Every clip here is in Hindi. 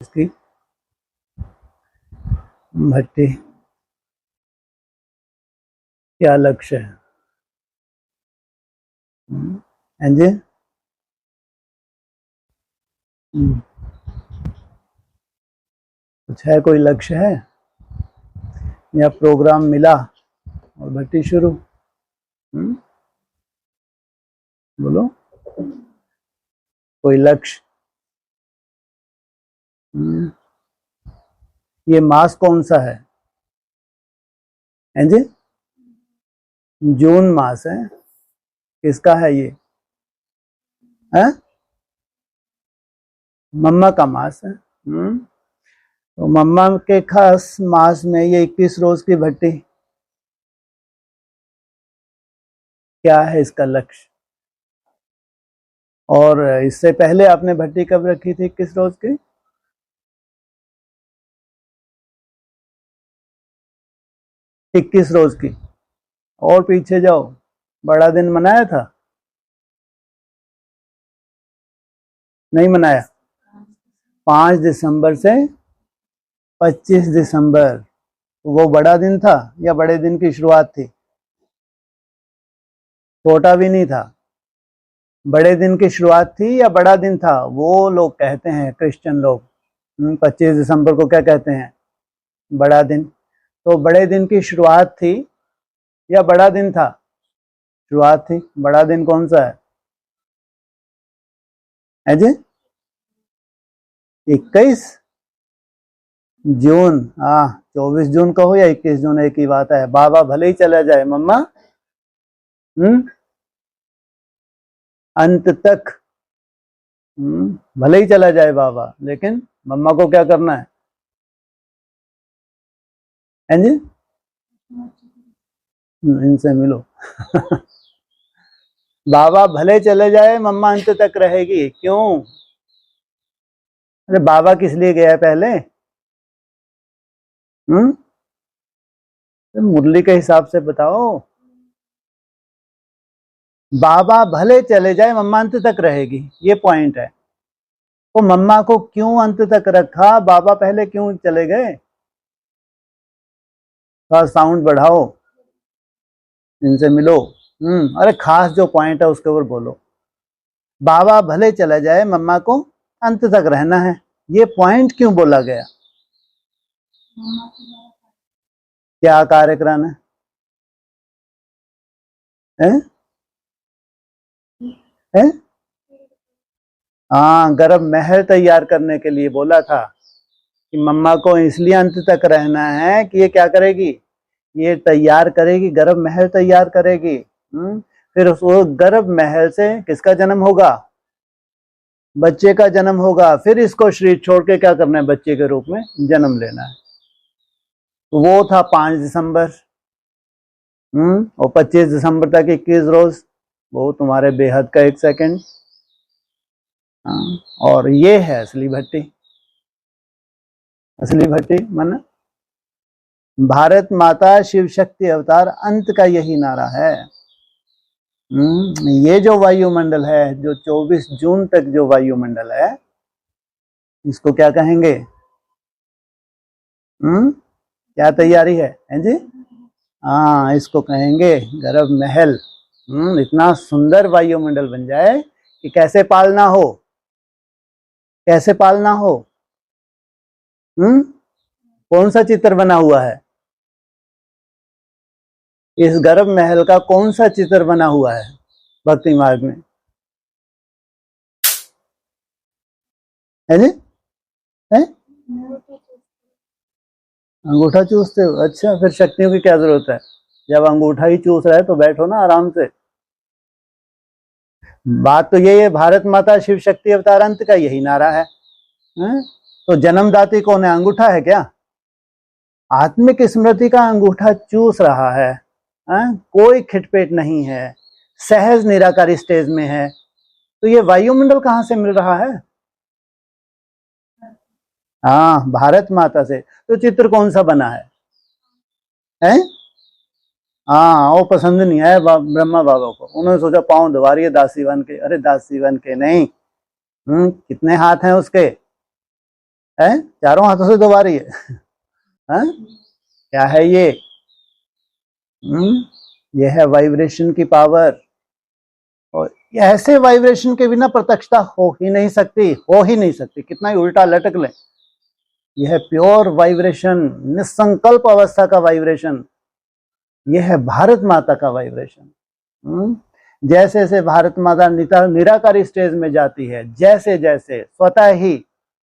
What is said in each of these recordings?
इसकी भट्टी क्या लक्ष्य है? हाँ जी। कुछ है, कोई लक्ष्य है या प्रोग्राम मिला और भट्टी शुरू? बोलो, कोई लक्ष्य? ये मास कौन सा है? हैं जी? जून मास है। किसका है ये? है मम्मा का मास है। तो मम्मा के खास मास में ये 21 रोज की भट्टी, क्या है इसका लक्ष्य? और इससे पहले आपने भट्टी कब रखी थी 21 रोज की? 21 रोज की। और पीछे जाओ, बड़ा दिन मनाया था? नहीं मनाया। 5 दिसंबर से 25 दिसंबर, वो बड़ा दिन था या बड़े दिन की शुरुआत थी? छोटा भी नहीं था, बड़े दिन की शुरुआत थी या बड़ा दिन था? वो लोग कहते हैं, क्रिश्चियन लोग 25 दिसंबर को क्या कहते हैं? बड़ा दिन। तो बड़े दिन की शुरुआत थी या बड़ा दिन था? शुरुआत थी। बड़ा दिन कौन सा है जी? 21 जून। हाँ, 24 जून कहो या 21 जून, एक ही बात है। बाबा भले ही चला जाए, मम्मा अंत तक, भले ही चला जाए बाबा, लेकिन मम्मा को क्या करना है? हैं जी? इनसे मिलो। बाबा भले चले जाए, मम्मा अंत तक रहेगी। क्यों? अरे बाबा किस लिए गया है पहले? मुरली के हिसाब से बताओ। बाबा भले चले जाए, मम्मा अंत तक रहेगी, ये पॉइंट है। तो मम्मा को क्यों अंत तक रखा? बाबा पहले क्यों चले गए? थोड़ा साउंड बढ़ाओ, इनसे मिलो। अरे खास जो पॉइंट है उसके ऊपर बोलो। बाबा भले चला जाए, मम्मा को अंत तक रहना है, ये पॉइंट क्यों बोला गया? क्या कार्यक्रम है? है? हाँ, गर्भ महल तैयार करने के लिए बोला था कि मम्मा को इसलिए अंत तक रहना है कि ये क्या करेगी? ये तैयार करेगी, गर्भ महल तैयार करेगी। फिर उस गर्भ महल से किसका जन्म होगा? बच्चे का जन्म होगा। फिर इसको शरीर छोड़ के क्या करना है? बच्चे के रूप में जन्म लेना है। तो वो था 5 दिसंबर। और 25 दिसंबर तक 21 रोज, वो तुम्हारे बेहद का 1 सेकंड। और ये है असली भट्टी। असली भट्टी माना भारत माता शिव शक्ति अवतार अंत का यही नारा है। ये जो वायुमंडल है, जो 24 जून तक जो वायुमंडल है, इसको क्या कहेंगे? क्या तैयारी है जी? हाँ, इसको कहेंगे गर्भ महल। इतना सुंदर वायुमंडल बन जाए कि कैसे पालना हो, कैसे पालना हो। कौन सा चित्र बना हुआ है? इस गर्भ महल का कौन सा चित्र बना हुआ है भक्ति मार्ग में? है जी? है? अंगूठा चूसते हो? अच्छा, फिर शक्तियों की क्या जरूरत है? जब अंगूठा ही चूस रहा है तो बैठो ना आराम से। बात तो यही है, भारत माता शिव शक्ति अवतार अंत का यही नारा है। तो जन्मदाती कौन है? अंगूठा है क्या? आत्मिक स्मृति का अंगूठा चूस रहा है। कोई खिटपेट नहीं है, सहज निराकारी स्टेज में है। तो ये वायुमंडल कहां से मिल रहा है? हाँ, भारत माता से। तो चित्र कौन सा बना है? हैं? हाँ, वो पसंद नहीं आया ब्रह्मा बाबा को। उन्होंने सोचा पांव दबा रही है दासी बन के। अरे दासी बन के नहीं, कितने हाथ हैं उसके? है, चारों हाथों से दबा रही है। क्या है ये? ये है वाइब्रेशन की पावर। और ऐसे वाइब्रेशन के बिना प्रत्यक्षता हो ही नहीं सकती, हो ही नहीं सकती, कितना ही उल्टा लटक ले। यह है प्योर वाइब्रेशन, निसंकल्प अवस्था का वाइब्रेशन। यह है भारत माता का वाइब्रेशन। जैसे जैसे भारत माता निराकारी स्टेज में जाती है, जैसे जैसे स्वतः ही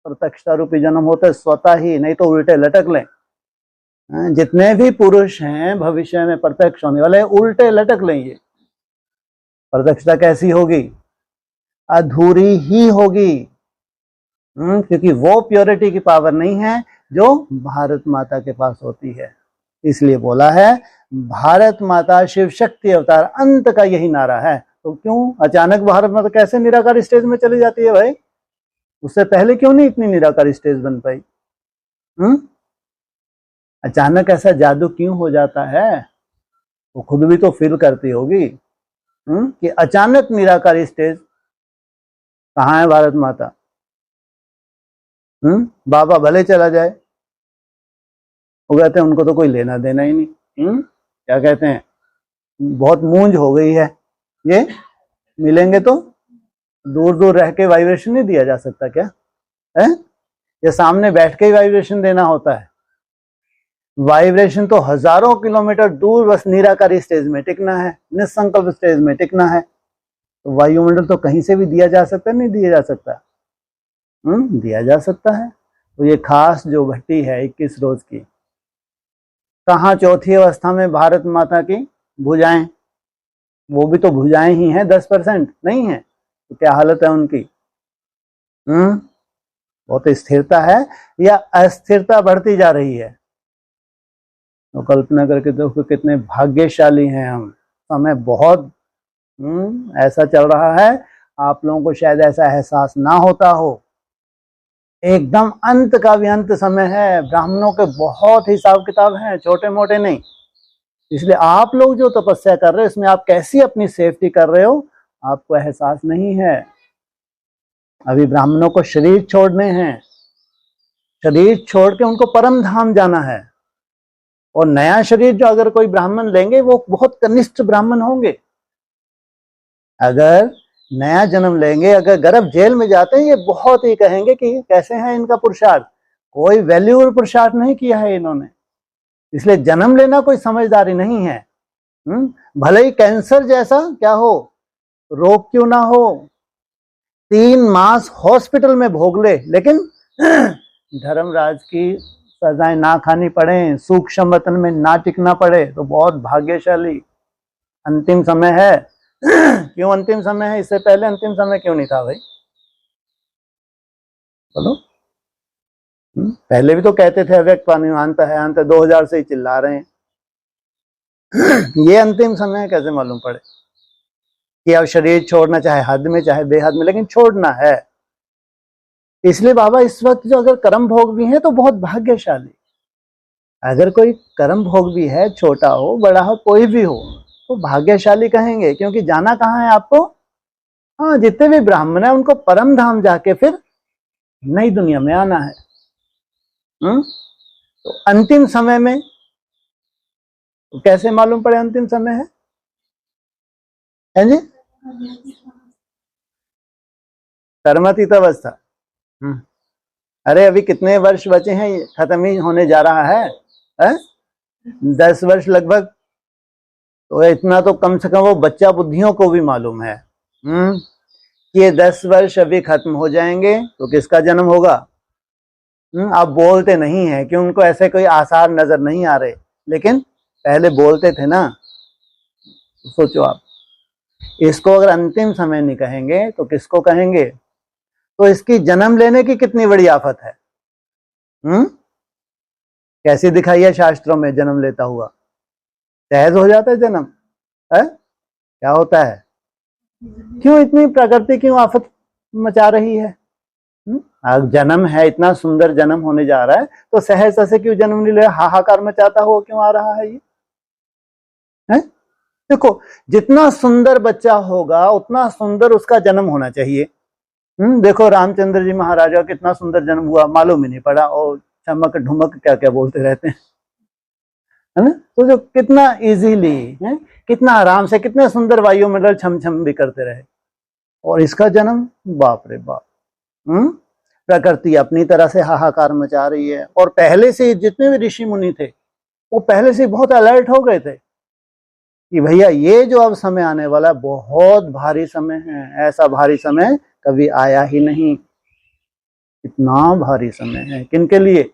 प्रत्यक्षता रूपी जन्म होता है, स्वतः ही, नहीं तो उल्टे लटक ले। जितने भी पुरुष हैं भविष्य में प्रत्यक्ष होने वाले, उल्टे लटक लेंगे। प्रत्यक्षता कैसी होगी? अधूरी ही होगी। क्योंकि वो प्योरिटी की पावर नहीं है जो भारत माता के पास होती है। इसलिए बोला है भारत माता शिव शक्ति अवतार, अंत का यही नारा है। तो क्यों अचानक भारत माता कैसे निराकार स्टेज में चली जाती है भाई? उससे पहले क्यों नहीं इतनी निराकार स्टेज बन पाई? अचानक ऐसा जादू क्यों हो जाता है? वो खुद भी तो फील करती होगी कि अचानक निराकार स्टेज। कहाँ है भारत माता? बाबा भले चला जाए, वो कहते हैं उनको तो कोई लेना देना ही नहीं। क्या कहते हैं, बहुत मूंज हो गई है ये, मिलेंगे तो दूर दूर रह के वाइब्रेशन नहीं दिया जा सकता क्या है? ये सामने बैठ के ही वाइब्रेशन देना होता है। वाइब्रेशन तो हजारों किलोमीटर दूर बस निराकारी स्टेज में टिकना है, निसंकल्प स्टेज में टिकना है। तो वायुमंडल तो कहीं से भी दिया जा सकता है, नहीं दिया जा सकता? दिया जा सकता है। तो ये खास जो भट्टी है 21 रोज की, कहाँ चौथी अवस्था में भारत माता की भुजाएं, वो भी तो भुजाएं ही हैं, 10% नहीं है। तो क्या हालत है उनकी? बहुत स्थिरता है या अस्थिरता बढ़ती जा रही है? तो कल्पना करके देखो कितने भाग्यशाली हैं हम। समय बहुत ऐसा चल रहा है, आप लोगों को शायद ऐसा एहसास ना होता हो। एकदम अंत का भी अंत समय है। ब्राह्मणों के बहुत हिसाब किताब हैं, छोटे मोटे नहीं। इसलिए आप लोग जो तपस्या कर रहे हो, इसमें आप कैसी अपनी सेफ्टी कर रहे हो आपको एहसास नहीं है। अभी ब्राह्मणों को शरीर छोड़ने हैं, शरीर छोड़ के उनको परम धाम जाना है। और नया शरीर जो अगर कोई ब्राह्मण लेंगे वो बहुत कनिष्ठ ब्राह्मण होंगे। अगर नया जन्म लेंगे, अगर गर्भ जेल में जाते हैं, ये बहुत ही कहेंगे कि कैसे है इनका पुरुषार्थ, कोई वैल्यू और पुरुषार्थ नहीं किया है इन्होंने। इसलिए जन्म लेना कोई समझदारी नहीं है। भले ही कैंसर जैसा क्या हो, रोग क्यों ना हो, 3 मास हॉस्पिटल में भोग ले, लेकिन धर्मराज की सजाएं ना खानी पड़े, सूक्ष्म वतन में ना टिकना पड़े, तो बहुत भाग्यशाली। अंतिम समय है। क्यों अंतिम समय है? इससे पहले अंतिम समय क्यों नहीं था भाई? बोलो। पहले भी तो कहते थे अव्यक्त पानी अंत है, अंत 2000 से ही चिल्ला रहे हैं। ये अंतिम समय कैसे मालूम पड़े कि अब शरीर छोड़ना, चाहे हद में चाहे बेहद में, लेकिन छोड़ना है। इसलिए बाबा इस वक्त जो अगर कर्म भोग भी है तो बहुत भाग्यशाली। अगर कोई कर्म भोग भी है, छोटा हो बड़ा हो कोई भी हो, तो भाग्यशाली कहेंगे। क्योंकि जाना कहाँ है आपको? हाँ, जितने भी ब्राह्मण है उनको परम धाम जाके फिर नई दुनिया में आना है। तो अंतिम समय में तो कैसे मालूम पड़े अंतिम समय है जी? कर्मातीत अवस्था। अरे अभी कितने वर्ष बचे हैं, खत्म ही होने जा रहा है? 10 वर्ष लगभग। तो इतना तो कम से कम वो बच्चा बुद्धियों को भी मालूम है कि ये 10 वर्ष अभी खत्म हो जाएंगे तो किसका जन्म होगा। आप बोलते नहीं है कि उनको ऐसे कोई आसार नजर नहीं आ रहे, लेकिन पहले बोलते थे ना। तो सोचो आप, इसको अगर अंतिम समय नहीं कहेंगे तो किसको कहेंगे? तो इसकी जन्म लेने की कितनी बड़ी आफत है। कैसी दिखाई है शास्त्रों में जन्म लेता हुआ? सहज हो जाता है जन्म है? क्या होता है? क्यों इतनी प्रकृति क्यों आफत मचा रही है? जन्म है, इतना सुंदर जन्म होने जा रहा है, तो सहज से क्यों जन्म नहीं ले? हाहाकार मचाता हो क्यों आ रहा है ये? है? देखो, जितना सुंदर बच्चा होगा उतना सुंदर उसका जन्म होना चाहिए। देखो रामचंद्र जी महाराजा कितना सुंदर जन्म हुआ, मालूम ही नहीं पड़ा, और चमक ढुमक क्या क्या बोलते रहते हैं, है ना। तो जो कितना इजीली है, कितना आराम से, कितने सुंदर वायुमंडल छम छम भी करते रहे, और इसका जन्म बाप रे बाप। प्रकृति अपनी तरह से हाहाकार मचा रही है, और पहले से जितने भी ऋषि मुनि थे वो पहले से बहुत अलर्ट हो गए थे कि भैया ये जो अब समय आने वाला है बहुत भारी समय है, ऐसा भारी समय कभी आया ही नहीं, इतना भारी समय है। किनके लिए?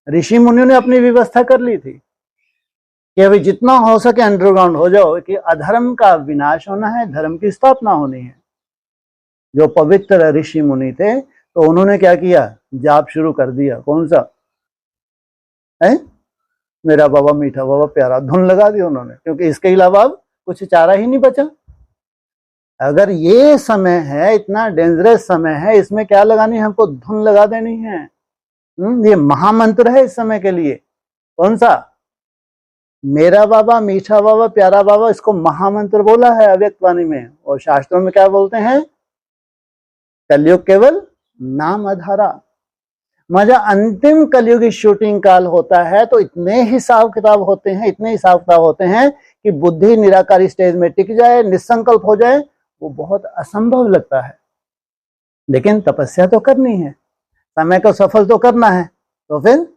ऋषि मुनियों ने अपनी व्यवस्था कर ली थी कि अभी जितना हो सके अंडरग्राउंड हो जाओ, कि अधर्म का विनाश होना है, धर्म की स्थापना होनी है। जो पवित्र ऋषि मुनि थे तो उन्होंने क्या किया, जाप शुरू कर दिया। कौन सा है? मेरा बाबा मीठा बाबा प्यारा, धुन लगा दी उन्होंने, क्योंकि इसके अलावा अब कुछ चारा ही नहीं बचा। अगर ये समय है, इतना डेंजरस समय है, इसमें क्या लगानी है हमको? धुन लगा देनी है। ये महामंत्र है इस समय के लिए। कौन सा? मेरा बाबा मीठा बाबा प्यारा बाबा, इसको महामंत्र बोला है अव्यक्त वाणी में। और शास्त्रों में क्या बोलते हैं? कलयुग केवल नाम आधारा। मजा अंतिम कलयुगी शूटिंग काल होता है तो इतने हिसाब किताब होते हैं, इतने हिसाब किताब होते हैं कि बुद्धि निराकारी स्टेज में टिक जाए, निसंकल्प हो जाए, वो बहुत असंभव लगता है। लेकिन तपस्या तो करनी है, समय को सफल तो करना है। तो फिर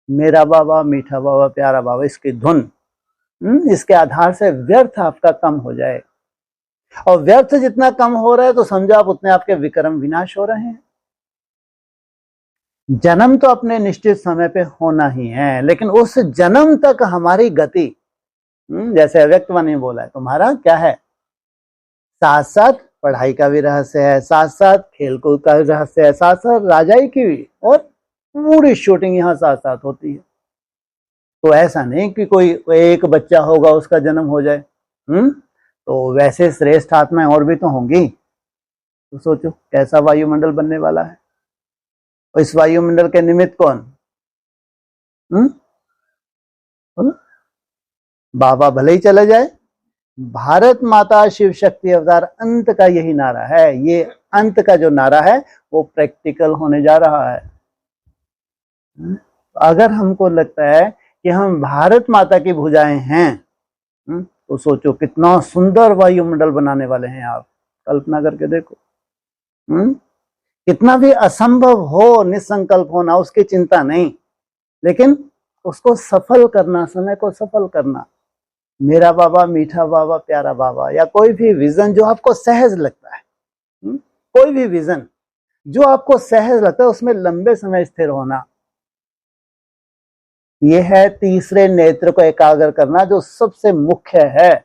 मेरा बाबा मीठा बाबा प्यारा बाबा, इसकी धुन, इसके आधार से व्यर्थ आपका कम हो जाए। और व्यर्थ जितना कम हो रहा है तो समझो आप उतने आपके विक्रम विनाश हो रहे हैं। जन्म तो अपने निश्चित समय पे होना ही है, लेकिन उस जन्म तक हमारी गति, जैसे अव्यक्त वाणी में बोला है, तुम्हारा क्या है? साथ साथ पढ़ाई का भी रहस्य है, साथ साथ खेलकूद का भी रहस्य है, साथ साथ राजाई की भी, और पूरी शूटिंग यहाँ साथ साथ होती है। तो ऐसा नहीं कि कोई एक बच्चा होगा उसका जन्म हो जाए। तो वैसे श्रेष्ठ आत्माएं और भी तो होंगी। तो सोचो कैसा वायुमंडल बनने वाला है, और इस वायुमंडल के निमित्त कौन? बाबा भले ही चला जाए, भारत माता शिव शक्ति अवतार अंत का यही नारा है। ये अंत का जो नारा है वो प्रैक्टिकल होने जा रहा है। अगर हमको लगता है कि हम भारत माता की भुजाएं हैं, तो सोचो कितना सुंदर वायुमंडल बनाने वाले हैं आप। कल्पना करके देखो। कितना भी असंभव हो, निसंकल्प होना, उसकी चिंता नहीं, लेकिन उसको सफल करना, समय को सफल करना। मेरा बाबा मीठा बाबा प्यारा बाबा, या कोई भी विजन जो आपको सहज लगता है, कोई भी विजन जो आपको सहज लगता है, उसमें लंबे समय स्थिर होना। यह है तीसरे नेत्र को एकाग्र करना, जो सबसे मुख्य है।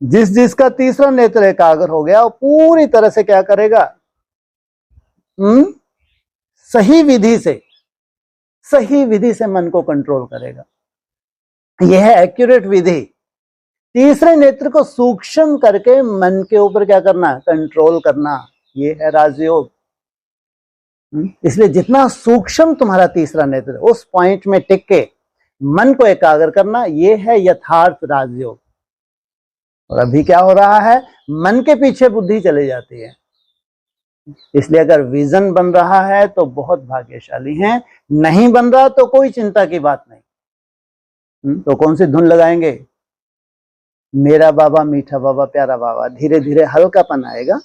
जिसका तीसरा नेत्र एकाग्र हो गया वो पूरी तरह से क्या करेगा? सही विधि से मन को कंट्रोल करेगा। यह है एक्यूरेट विधि। तीसरे नेत्र को सूक्ष्म करके मन के ऊपर क्या करना? कंट्रोल करना। यह है राजयोग। इसलिए जितना सूक्ष्म तुम्हारा तीसरा नेत्र, उस पॉइंट में टिक के मन को एकाग्र करना, यह है यथार्थ राजयोग। और अभी क्या हो रहा है? मन के पीछे बुद्धि चली जाती है। इसलिए अगर विजन बन रहा है तो बहुत भाग्यशाली हैं, नहीं बन रहा तो कोई चिंता की बात नहीं। तो कौन सी धुन लगाएंगे? मेरा बाबा मीठा बाबा प्यारा बाबा। धीरे धीरे हल्कापन आएगा,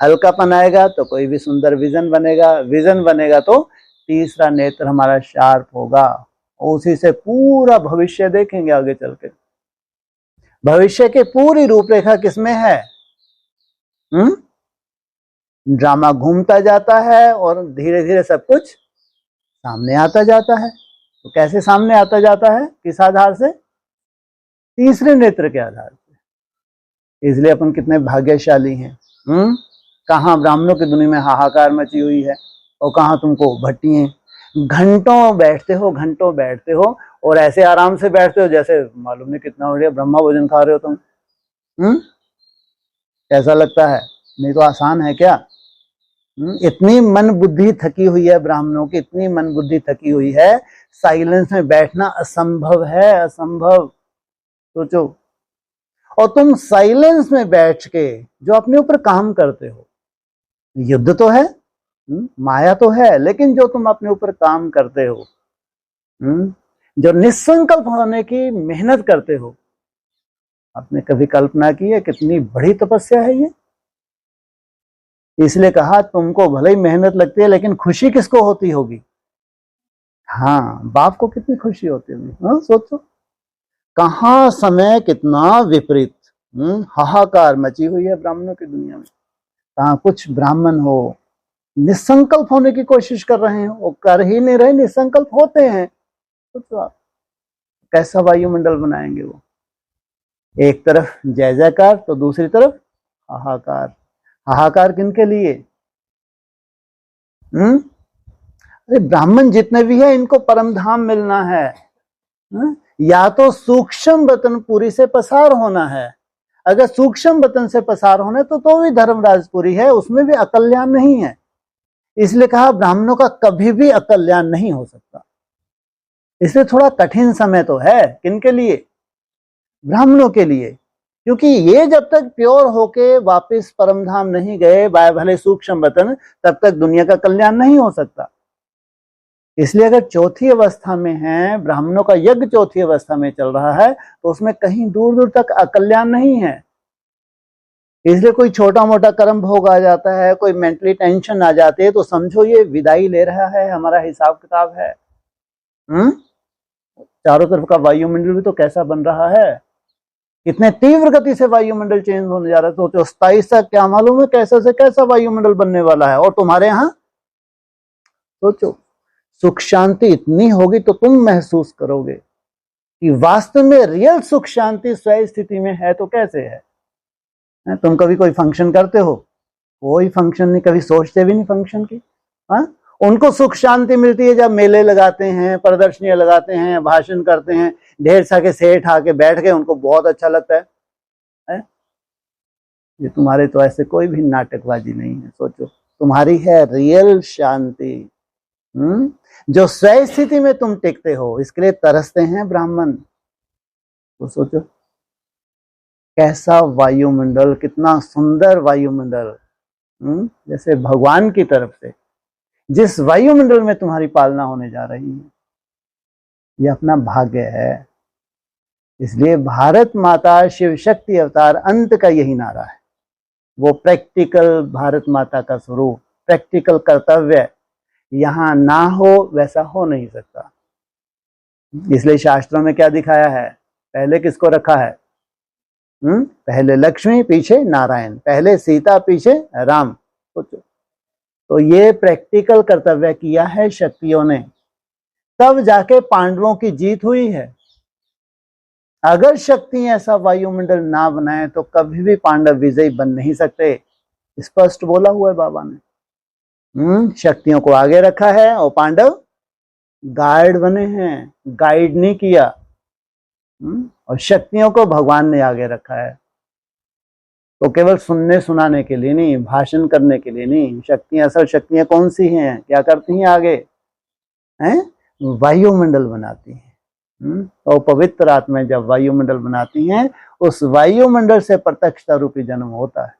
हल्कापन आएगा तो कोई भी सुंदर विजन बनेगा। विजन बनेगा तो तीसरा नेत्र हमारा शार्प होगा, उसी से पूरा भविष्य देखेंगे आगे चल के। भविष्य की पूरी रूपरेखा किसमें है? ड्रामा घूमता जाता है और धीरे धीरे सब कुछ सामने आता जाता है। तो कैसे सामने आता जाता है? किस आधार से? तीसरे नेत्र के आधार से। इसलिए अपन कितने भाग्यशाली हैं। कहाँ ब्राह्मणों की दुनिया में हाहाकार मची हुई है, और कहाँ तुमको भट्टियां, घंटों बैठते हो, और ऐसे आराम से बैठते हो जैसे मालूम नहीं कितना बढ़िया ब्रह्मा भोजन खा रहे हो तुम। कैसा लगता है? नहीं तो आसान है क्या? इतनी मन बुद्धि थकी हुई है ब्राह्मणों की, इतनी मन बुद्धि थकी हुई है, साइलेंस में बैठना असंभव है, असंभव। सोचो। और तुम साइलेंस में बैठ के जो अपने ऊपर काम करते हो, युद्ध तो है, माया तो है, लेकिन जो तुम अपने ऊपर काम करते हो, जो निसंकल्प होने की मेहनत करते हो, आपने कभी कल्पना की है कितनी बड़ी तपस्या है ये? इसलिए कहा तुमको भले ही मेहनत लगती है, लेकिन खुशी किसको होती होगी? हाँ, बाप को कितनी खुशी होती होगी। हाँ, सोचो कहाँ समय कितना विपरीत, हाहाकार मची हुई है ब्राह्मणों की दुनिया में। कहाँ कुछ ब्राह्मण हो निसंकल्प होने की कोशिश कर रहे हैं, वो कर ही नहीं रहे, निसंकल्प होते हैं। सोचो आप कैसा वायुमंडल बनाएंगे वो। एक तरफ जय जयकार तो दूसरी तरफ हाहाकार। हाहाकार किनके लिए? अरे ब्राह्मण जितने भी है इनको परम धाम मिलना है। या तो सूक्ष्म वतन पुरी से पसार होना है। अगर सूक्ष्म वतन से पसार होने तो भी धर्मराजपुरी है, उसमें भी अकल्याण नहीं है। इसलिए कहा ब्राह्मणों का कभी भी अकल्याण नहीं हो सकता। इसलिए थोड़ा कठिन समय तो है। किनके लिए? ब्राह्मणों के लिए। क्योंकि ये जब तक प्योर होके वापस परमधाम नहीं गए, भले सूक्ष्म वतन, तब तक दुनिया का कल्याण नहीं हो सकता। इसलिए अगर चौथी अवस्था में है, ब्राह्मणों का यज्ञ चौथी अवस्था में चल रहा है, तो उसमें कहीं दूर दूर तक अकल्याण नहीं है। इसलिए कोई छोटा मोटा कर्म भोग आ जाता है, कोई मेंटली टेंशन आ जाती है, तो समझो ये विदाई ले रहा है, हमारा हिसाब किताब है। चारों तरफ का वायुमंडल भी तो कैसा बन रहा है, कितने तीव्र गति से वायुमंडल चेंज होने जा रहा है। तो 27 तक क्या मालूम है कैसा से कैसा वायुमंडल बनने वाला है। और तुम्हारे यहाँ सोचो सुख शांति इतनी होगी तो तुम महसूस करोगे कि वास्तव में रियल सुख शांति स्वयं स्थिति में है तो कैसे है। तुम कभी कोई फंक्शन करते हो? कोई फंक्शन नहीं, कभी सोचते भी नहीं फंक्शन की। उनको सुख शांति मिलती है जब मेले लगाते हैं, प्रदर्शनियां लगाते हैं, भाषण करते हैं, ढेर सारे सेठ आके बैठ गए, उनको बहुत अच्छा लगता है? ये तुम्हारे तो ऐसे कोई भी नाटकबाजी नहीं है। सोचो तुम्हारी है रियल शांति, जो स्वयं स्थिति में तुम टिकते हो। इसके लिए तरसते हैं ब्राह्मण। तो सोचो कैसा वायुमंडल, कितना सुंदर वायुमंडल, जैसे भगवान की तरफ से जिस वायुमंडल में तुम्हारी पालना होने जा रही है, ये अपना भाग्य है। इसलिए भारत माता शिव शक्ति अवतार अंत का यही नारा है। वो प्रैक्टिकल भारत माता का स्वरूप, प्रैक्टिकल कर्तव्य यहां ना हो वैसा हो नहीं सकता। इसलिए शास्त्रों में क्या दिखाया है? पहले किसको रखा है? पहले लक्ष्मी पीछे नारायण, पहले सीता पीछे राम। सोचो तो ये प्रैक्टिकल कर्तव्य किया है शक्तियों ने, तब जाके पांडवों की जीत हुई है। अगर शक्ति ऐसा वायुमंडल ना बनाए तो कभी भी पांडव विजयी बन नहीं सकते। स्पष्ट बोला हुआ है बाबा ने। शक्तियों को आगे रखा है और पांडव गाइड बने हैं, गाइड नहीं किया। और शक्तियों को भगवान ने आगे रखा है। तो केवल सुनने सुनाने के लिए नहीं, भाषण करने के लिए नहीं। शक्तियां, असल शक्तियां कौन सी हैं? क्या करती हैं आगे? वायुमंडल बनाती हैं। और पवित्र आत्मा जब वायुमंडल बनाती हैं, उस वायुमंडल से प्रत्यक्षता रूपी जन्म होता है।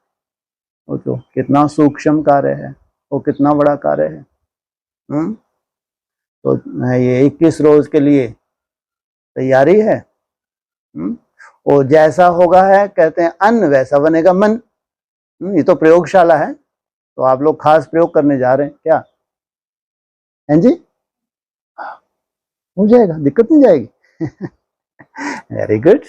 वो तो कितना सूक्ष्म कार्य है, वो कितना बड़ा कार्य है। तो ये 21 रोज के लिए तैयारी है। और जैसा होगा है, कहते हैं अन्न वैसा बनेगा मन। ये तो प्रयोगशाला है, तो आप लोग खास प्रयोग करने जा रहे हैं क्या? हैं जी? हो जाएगा, दिक्कत नहीं जाएगी। Very good.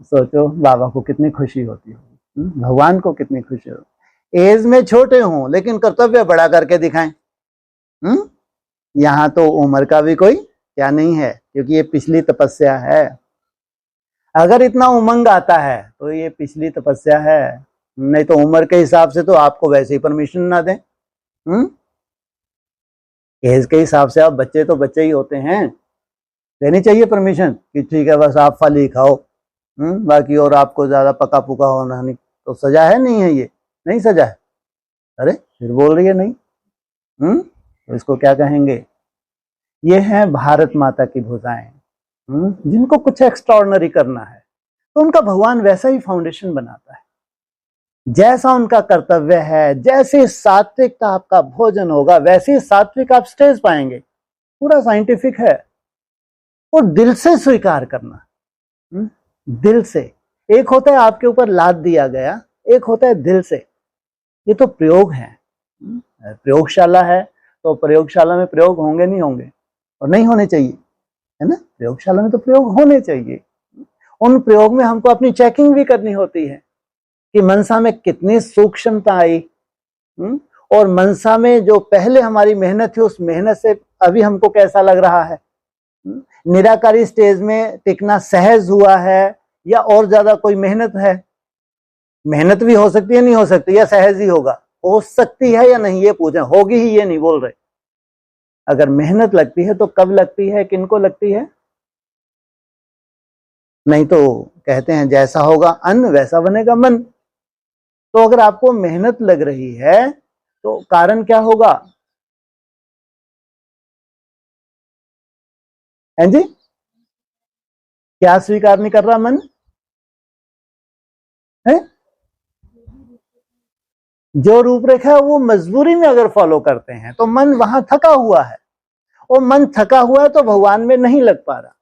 सोचो बाबा को कितनी खुशी होती होगी, भगवान को कितनी खुशी होगी। एज में छोटे हों लेकिन कर्तव्य बड़ा करके दिखाएं। यहाँ तो उम्र का भी कोई क्या नहीं है, क्योंकि ये पिछली तपस्या है। अगर इतना उमंग आता है तो ये पिछली तपस्या है, नहीं तो उम्र के हिसाब से तो आपको वैसे ही परमिशन ना दें। एज के हिसाब से आप बच्चे तो बच्चे ही होते हैं, देनी चाहिए परमिशन कि ठीक है बस आप फल ही खाओ, बाकी और आपको ज्यादा पका पुका होना नहीं। तो सजा है नहीं है? ये नहीं सजा है। अरे फिर बोल रही है नहीं। तो इसको क्या कहेंगे? ये है भारत माता की भुजाएं। जिनको कुछ एक्स्ट्राऑर्डिनरी करना है तो उनका भगवान वैसा ही फाउंडेशन बनाता है। जैसा उनका कर्तव्य है, जैसे सात्विकता आपका भोजन होगा, वैसे ही सात्विक आप स्टेज पाएंगे। पूरा साइंटिफिक है। और दिल से स्वीकार करना, दिल से। एक होता है आपके ऊपर लाद दिया गया, एक होता है दिल से। ये तो प्रयोग है, प्रयोगशाला है तो प्रयोगशाला में प्रयोग होंगे नहीं होंगे, और नहीं होने चाहिए, है ना। प्रयोगशाला में तो प्रयोग होने चाहिए। उन प्रयोग में हमको अपनी चेकिंग भी करनी होती है कि मनसा में कितनी सूक्ष्मता आई, और मनसा में जो पहले हमारी मेहनत थी उस मेहनत से अभी हमको कैसा लग रहा है। निराकारी स्टेज में टिकना सहज हुआ है या और ज्यादा कोई मेहनत है। मेहनत भी हो सकती है, नहीं हो सकती, या सहज ही होगा। हो सकती है या नहीं ये पूछे, होगी ही ये नहीं बोल रहे। अगर मेहनत लगती है तो कब लगती है, किनको लगती है। नहीं तो कहते हैं जैसा होगा अन्न वैसा बनेगा मन। तो अगर आपको मेहनत लग रही है तो कारण क्या होगा, हैं जी। क्या स्वीकार नहीं कर रहा मन है। जो रूपरेखा है वो मजबूरी में अगर फॉलो करते हैं तो मन वहां थका हुआ है, और मन थका हुआ है तो भगवान में नहीं लग पा रहा।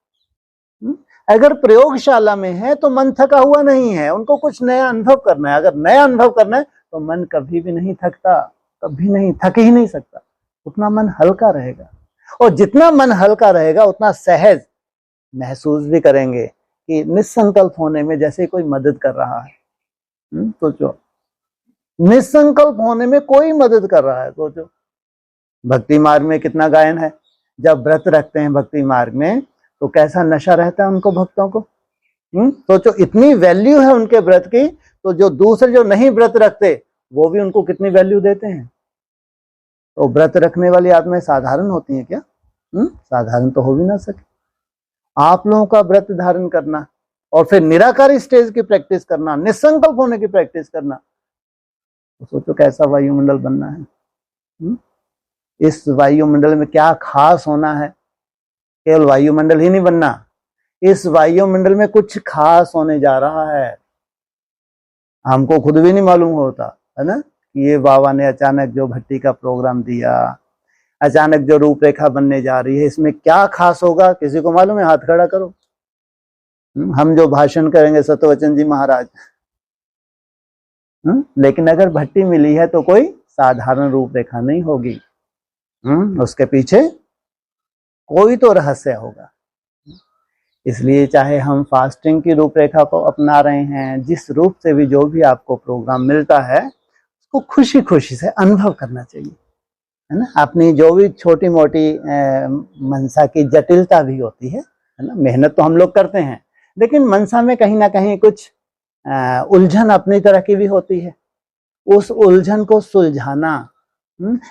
अगर प्रयोगशाला में है तो मन थका हुआ नहीं है, उनको कुछ नया अनुभव करना है। अगर नया अनुभव करना है तो मन कभी भी नहीं थकता, कभी नहीं, थक ही नहीं सकता। उतना मन हल्का रहेगा, और जितना मन हल्का रहेगा उतना सहज महसूस भी करेंगे कि निसंकल्प होने में जैसे कोई मदद कर रहा है। सोचो, निसंकल्प होने में कोई मदद कर रहा है। सोचो, भक्ति मार्ग में कितना गायन है। जब व्रत रखते हैं भक्ति मार्ग में तो कैसा नशा रहता है उनको, भक्तों को। सोचो, इतनी वैल्यू है उनके व्रत की, तो जो दूसरे जो नहीं व्रत रखते वो भी उनको कितनी वैल्यू देते हैं। तो व्रत रखने वाली आत्माएं साधारण होती हैं क्या? साधारण तो हो भी ना सके। आप लोगों का व्रत धारण करना और फिर निराकारी स्टेज की प्रैक्टिस करना, निसंकल्प होने की प्रैक्टिस करना, तो सोचो कैसा वायुमंडल बनना है। इस वायुमंडल में क्या खास होना है। केवल वायुमंडल ही नहीं बनना, इस वायुमंडल में कुछ खास होने जा रहा है। हमको खुद भी नहीं मालूम होता, है ना, कि ये बाबा ने अचानक जो भट्टी का प्रोग्राम दिया, अचानक जो रूपरेखा बनने जा रही है, इसमें क्या खास होगा। किसी को मालूम है? हाथ खड़ा करो। हम जो भाषण करेंगे सत्यवचन जी महाराज, लेकिन अगर भट्टी मिली है तो कोई साधारण रूपरेखा नहीं होगी। उसके पीछे कोई तो रहस्य होगा। इसलिए चाहे हम फास्टिंग की रूपरेखा को अपना रहे हैं, जिस रूप से भी जो भी आपको प्रोग्राम मिलता है उसको खुशी खुशी से अनुभव करना चाहिए, है ना। अपनी जो भी छोटी मोटी मनसा की जटिलता भी होती है ना। मेहनत तो हम लोग करते हैं, लेकिन मनसा में कहीं ना कहीं कुछ उलझन अपनी तरह की भी होती है। उस उलझन को सुलझाना,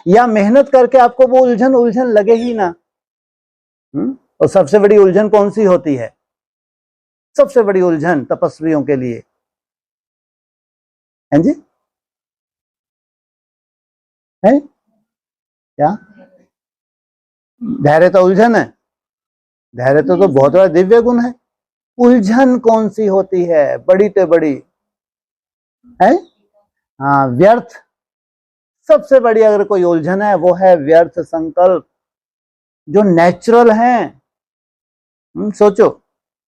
या मेहनत करके आपको वो उलझन लगे ही ना। और सबसे बड़ी उलझन कौन सी होती है? सबसे बड़ी उलझन तपस्वियों के लिए, हैं जी, है क्या? धैर्य तो उलझन है। धैर्य तो बहुत बड़ा दिव्य गुण है। उलझन कौन सी होती है? बड़ी तो बड़ी है, हाँ, व्यर्थ। सबसे बड़ी अगर कोई उलझन है वो है व्यर्थ संकल्प, जो नेचुरल है। सोचो,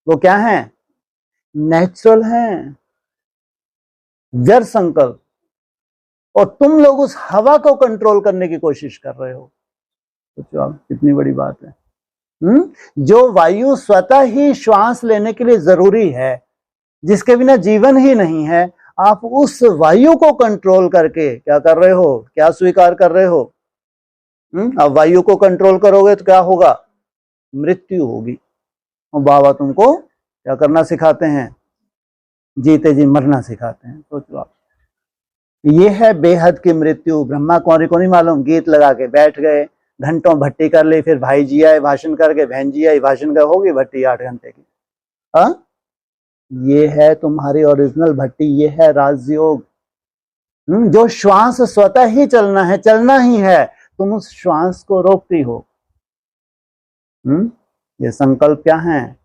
वो क्या है? नेचुरल है, व्यर्थ संकल्प। और तुम लोग उस हवा को कंट्रोल करने की कोशिश कर रहे हो। सोचो आप, कितनी बड़ी बात है। जो वायु स्वतः ही श्वास लेने के लिए जरूरी है, जिसके बिना जीवन ही नहीं है, आप उस वायु को कंट्रोल करके क्या कर रहे हो? क्या स्वीकार कर रहे हो? अब वायु को कंट्रोल करोगे तो क्या होगा? मृत्यु होगी। और बाबा तुमको क्या करना सिखाते हैं? जीते जी मरना सिखाते हैं। सोचो आप, ये है बेहद की मृत्यु। ब्रह्मा कुमारी को नहीं मालूम, गीत लगा के बैठ गए, घंटों भट्टी कर ली, फिर भाई जी आए भाषण करके, बहन जी आई भाषण कर, होगी भट्टी 8 घंटे की। हाँ, ये है तुम्हारी ओरिजिनल भट्टी, ये है राजयोग। जो श्वास स्वतः ही चलना है, चलना ही है, तुम उस श्वास को रोकती हो। ये संकल्प क्या है?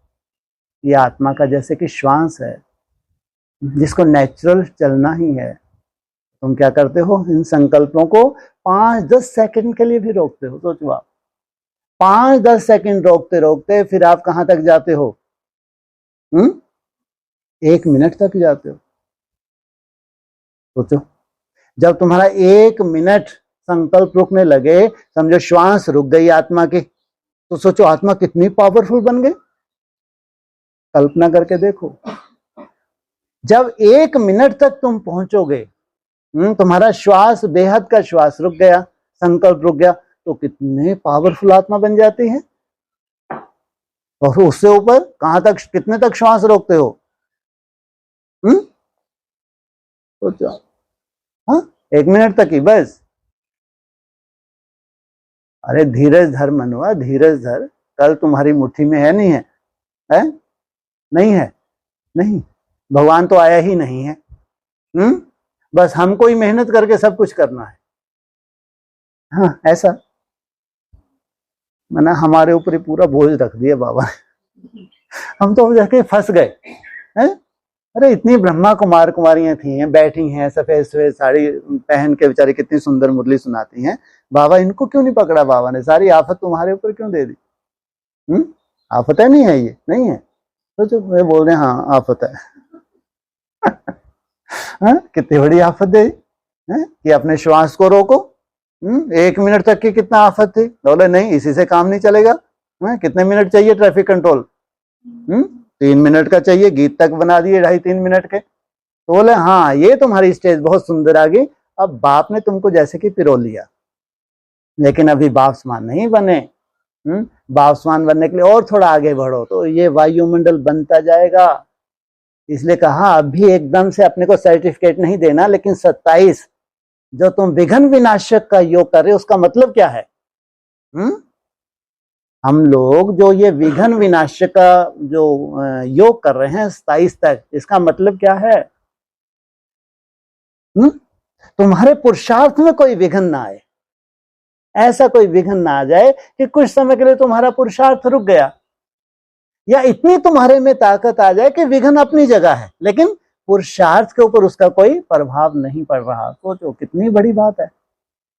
ये आत्मा का जैसे कि श्वास है, जिसको नेचुरल चलना ही है। तुम क्या करते हो, इन संकल्पों को 5-10 सेकंड के लिए भी रोकते हो। सोचो आप, 5-10 सेकंड रोकते रोकते फिर आप कहां तक जाते हो? 1 मिनट तक जाते हो। सोचो, जब तुम्हारा 1 मिनट संकल्प रुकने लगे, समझो श्वास रुक गई आत्मा की, तो सोचो आत्मा कितनी पावरफुल बन गई। कल्पना करके देखो, जब 1 मिनट तक तुम पहुंचोगे, तुम्हारा श्वास, बेहद का श्वास रुक गया, संकल्प रुक गया, तो कितने पावरफुल आत्मा बन जाती है। और उससे ऊपर कहां तक, कितने तक श्वास रोकते हो? सोचो, हाँ, 1 मिनट तक ही बस। अरे धीरज धर मनुआ, धीरज धर, कल तुम्हारी मुट्ठी में है नहीं है, है? नहीं है, नहीं, भगवान तो आया ही नहीं है। बस हमको ही मेहनत करके सब कुछ करना है। हाँ, ऐसा मैंने हमारे ऊपर ही पूरा बोझ रख दिया बाबा। हम तो जाके फंस गए हैं। अरे इतनी ब्रह्मा कुमार कुमारियां थी हैं, बैठी हैं सफेद सफेद साड़ी पहन के, बेचारी कितनी सुंदर मुरली सुनाती हैं। बाबा इनको क्यों नहीं पकड़ा? बाबा ने सारी आफत तुम्हारे ऊपर क्यों दे दी? आफत है, नहीं है, ये नहीं है तो जो मैं बोल रहे हैं, हाँ आफत है। कितनी बड़ी आफत दे कि अपने श्वास को रोको। 1 मिनट तक की कितना आफत थी, बोले नहीं इसी से काम नहीं चलेगा। कितने मिनट चाहिए ट्रैफिक कंट्रोल? 3 मिनट का चाहिए, गीत तक बना दिए 2.5-3 मिनट के। तो बोले हाँ ये तुम्हारी स्टेज बहुत सुंदर आ गई, अब बाप ने तुमको जैसे कि पिरो लिया, लेकिन अभी बापसमान नहीं बने। बापसमान बनने के लिए और थोड़ा आगे बढ़ो, तो ये वायुमंडल बनता जाएगा। इसलिए कहा अभी एकदम से अपने को सर्टिफिकेट नहीं देना, लेकिन 27 जो तुम विघ्न विनाशक का योग कर रहे हो, उसका मतलब क्या है? हम लोग जो ये विघ्न विनाशक का जो योग कर रहे हैं 27 तक, इसका मतलब क्या है? तुम्हारे पुरुषार्थ में कोई विघ्न ना आए, ऐसा कोई विघ्न ना आ जाए कि कुछ समय के लिए तुम्हारा पुरुषार्थ रुक गया, या इतनी तुम्हारे में ताकत आ जाए कि विघ्न अपनी जगह है लेकिन पुरुषार्थ के ऊपर उसका कोई प्रभाव नहीं पड़ रहा। सोचो कितनी बड़ी बात है।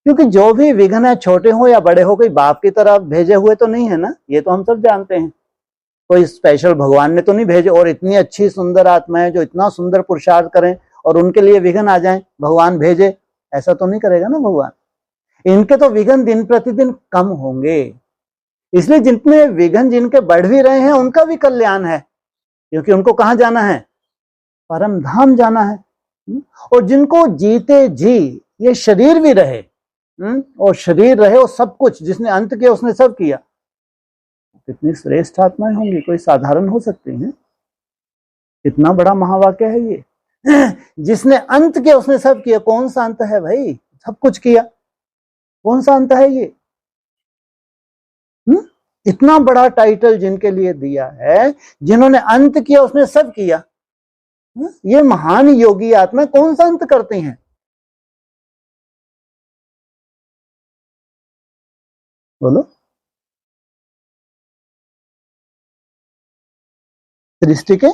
क्योंकि जो भी विघ्न है, छोटे हो या बड़े हो, कोई बाप की तरफ भेजे हुए तो नहीं है ना, ये तो हम सब जानते हैं। कोई स्पेशल भगवान ने तो नहीं भेजे, और इतनी अच्छी सुंदर आत्माएं जो इतना सुंदर पुरुषार्थ करें और उनके लिए विघ्न आ जाए, भगवान भेजे, ऐसा तो नहीं करेगा ना भगवान। इनके तो विघ्न दिन प्रतिदिन कम होंगे, इसलिए जितने विघ्न जिनके बढ़ भी रहे हैं उनका भी कल्याण है, क्योंकि उनको कहां जाना है? परम धाम जाना है। और जिनको जीते जी ये शरीर भी रहे, और शरीर रहे और सब कुछ, जिसने अंत किया उसने सब किया, कितनी श्रेष्ठ आत्माएं होंगी, कोई साधारण हो सकती हैं? कितना बड़ा महावाक्य है ये। जिसने अंत किया उसने सब किया। कौन सा अंत है भाई? सब कुछ किया, कौन सा अंत है ये? इतना बड़ा टाइटल जिनके लिए दिया है, जिन्होंने अंत किया उसने सब किया। ये महान योगी आत्मा कौन सा अंत करते हैं? बोलो। सृष्टि के,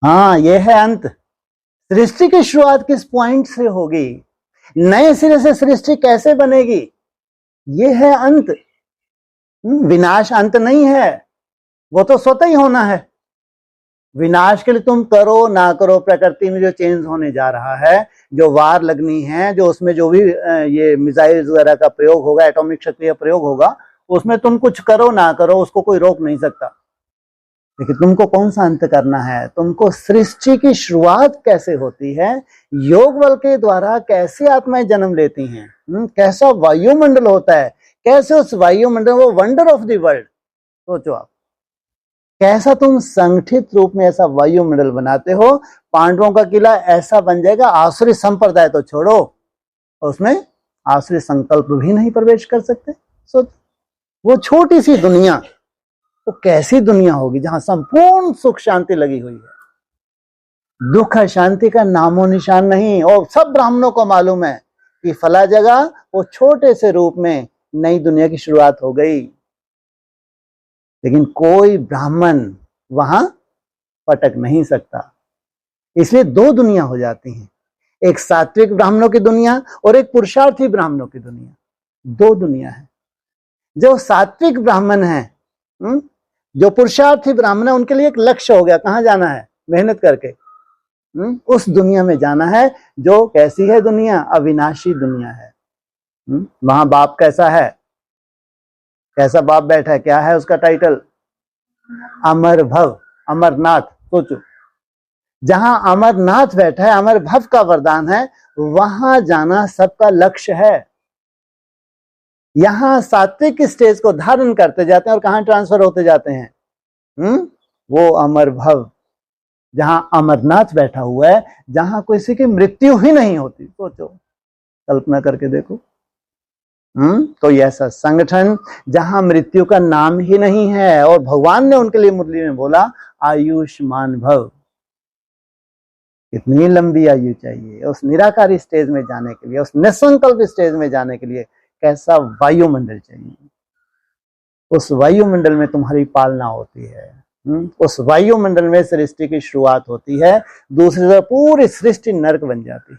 हाँ ये है अंत। सृष्टि की शुरुआत किस पॉइंट से होगी? नए सिरे से सृष्टि कैसे बनेगी? ये है अंत। विनाश अंत नहीं है, वो तो स्वतः ही होना है। विनाश के लिए तुम करो ना करो, प्रकृति में जो चेंज होने जा रहा है, जो वार लगनी है, जो उसमें जो भी ये मिसाइल वगैरह का प्रयोग होगा, एटॉमिक शक्ति का प्रयोग होगा, उसमें तुम कुछ करो ना करो, उसको कोई रोक नहीं सकता। लेकिन तुमको कौन सा अंत करना है? तुमको सृष्टि की शुरुआत कैसे होती है, योग बल के द्वारा कैसे आत्माएं जन्म लेती हैं, कैसा वायुमंडल होता है, कैसे उस वायुमंडल, वो वंडर ऑफ द वर्ल्ड। सोचो आप, कैसा तुम संगठित रूप में ऐसा वायुमंडल बनाते हो। पांडवों का किला ऐसा बन जाएगा, आसुरी संप्रदाय तो छोड़ो, उसमें आसुरी संकल्प भी नहीं प्रवेश कर सकते। सोच, वो छोटी सी दुनिया, वो कैसी दुनिया होगी जहां संपूर्ण सुख शांति लगी हुई है, दुख शांति का नामो निशान नहीं। और सब ब्राह्मणों को मालूम है कि फला जगह वो छोटे से रूप में नई दुनिया की शुरुआत हो गई, लेकिन कोई ब्राह्मण वहां पटक नहीं सकता। इसलिए 2 दुनिया हो जाती हैं। एक सात्विक ब्राह्मणों की दुनिया और एक पुरुषार्थी ब्राह्मणों की दुनिया, दो दुनिया है। जो सात्विक ब्राह्मण है, जो पुरुषार्थी ब्राह्मण है, उनके लिए एक लक्ष्य हो गया, कहाँ जाना है, मेहनत करके उस दुनिया में जाना है। जो कैसी है दुनिया, अविनाशी दुनिया है। वहां बाप कैसा है, कैसा बाप बैठा है, क्या है उसका टाइटल, अमर भव, अमरनाथ। सोचो, जहां अमरनाथ बैठा है, अमर भव का वरदान है, वहां जाना सबका लक्ष्य है। यहां सात्विक स्टेज को धारण करते जाते हैं और कहां ट्रांसफर होते जाते हैं, वो अमर भव, जहां अमरनाथ बैठा हुआ है, जहां किसी की मृत्यु ही नहीं होती। सोचो, कल्पना करके देखो, कोई ऐसा संगठन जहां मृत्यु का नाम ही नहीं है, और भगवान ने उनके लिए मुरली में बोला आयुष्मान भव। कितनी लंबी आयु चाहिए उस निराकारी स्टेज में जाने के लिए, उस निसंकल्प स्टेज में जाने के लिए। कैसा वायुमंडल चाहिए, उस वायुमंडल में तुम्हारी पालना होती है, उस वायुमंडल में सृष्टि की शुरुआत होती है, दूसरी तरफ पूरी सृष्टि नरक बन जाती है।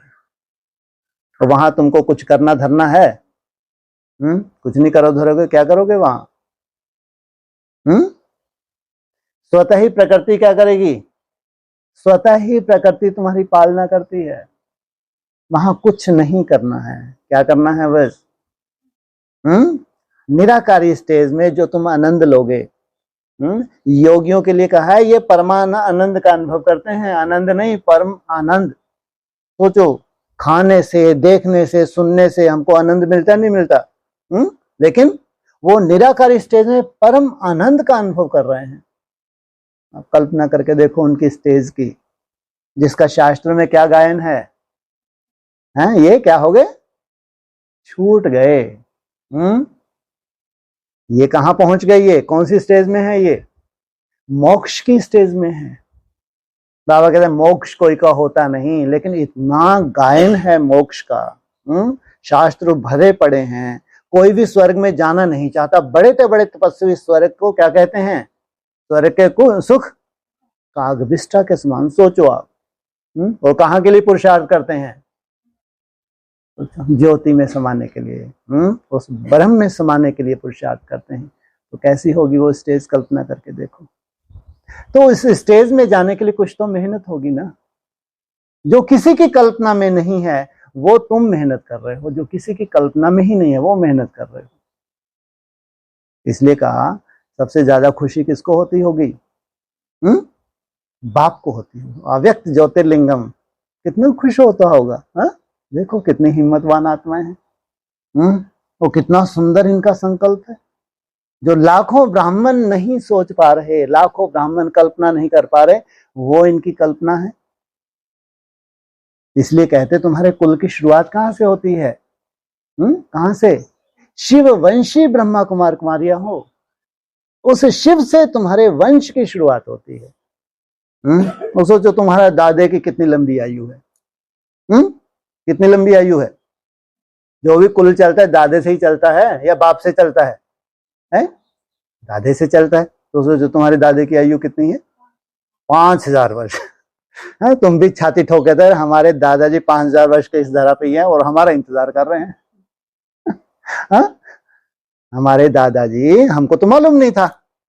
तो वहां तुमको कुछ करना धरना है, कुछ नहीं करो धरोगे, क्या करोगे वहां, स्वतः ही प्रकृति क्या करेगी, स्वतः ही प्रकृति तुम्हारी पालना करती है। वहां कुछ नहीं करना है, क्या करना है, बस निराकारी स्टेज में जो तुम आनंद लोगे। योगियों के लिए कहा है ये परमान आनंद का अनुभव करते हैं, आनंद नहीं, परम आनंद। सोचो, खाने से, देखने से, सुनने से हमको आनंद मिलता नहीं मिलता, लेकिन वो निराकारी स्टेज में परम आनंद का अनुभव कर रहे हैं। आप कल्पना करके देखो उनकी स्टेज की, जिसका शास्त्र में क्या गायन है, ये क्या हो गए, छूट गए। ये कहां पहुंच गई, ये कौन सी स्टेज में है, ये मोक्ष की स्टेज में है। बाबा कहते हैं मोक्ष कोई का होता नहीं, लेकिन इतना गायन है मोक्ष का, शास्त्र भरे पड़े हैं। कोई भी स्वर्ग में जाना नहीं चाहता, बड़े से बड़े तपस्वी स्वर्ग को क्या कहते हैं, स्वर्ग के सुख कागविष्ठा के समान। सोचो आप, और कहाँ के लिए पुरुषार्थ करते हैं, ज्योति में समाने के लिए, उस ब्रह्म में समाने के लिए पुरुषार्थ करते हैं। तो कैसी होगी वो स्टेज, कल्पना करके देखो। तो इस स्टेज में जाने के लिए कुछ तो मेहनत होगी ना, जो किसी की कल्पना में नहीं है वो तुम मेहनत कर रहे हो, जो किसी की कल्पना में ही नहीं है वो मेहनत कर रहे हो। इसलिए कहा सबसे ज्यादा खुशी किसको होती होगी, बाप को होती होगी। अव्यक्त ज्योतिर्लिंगम, कितना खुश होता होगा। देखो कितनी हिम्मतवान आत्माएं हैं, वो कितना सुंदर इनका संकल्प है, जो लाखों ब्राह्मण नहीं सोच पा रहे, लाखों ब्राह्मण कल्पना नहीं कर पा रहे, वो इनकी कल्पना है। इसलिए कहते तुम्हारे कुल की शुरुआत कहां से होती है, कहां से, शिव वंशी ब्रह्मा कुमार कुमारियां हो, उस शिव से तुम्हारे वंश की शुरुआत होती है। सोचो तुम्हारा दादे की कितनी लंबी आयु है, कितनी लंबी आयु है। जो भी कुल चलता है दादे से ही चलता है या बाप से चलता है? दादे से चलता है। तो सोचो तुम्हारे दादे की आयु कितनी है, 5000 वर्ष। तुम भी छाती ठोके थे, हमारे दादाजी 5000 वर्ष के इस धरा पे ही हैं और हमारा इंतजार कर रहे हैं। हमारे दादाजी, हमको तो मालूम नहीं था,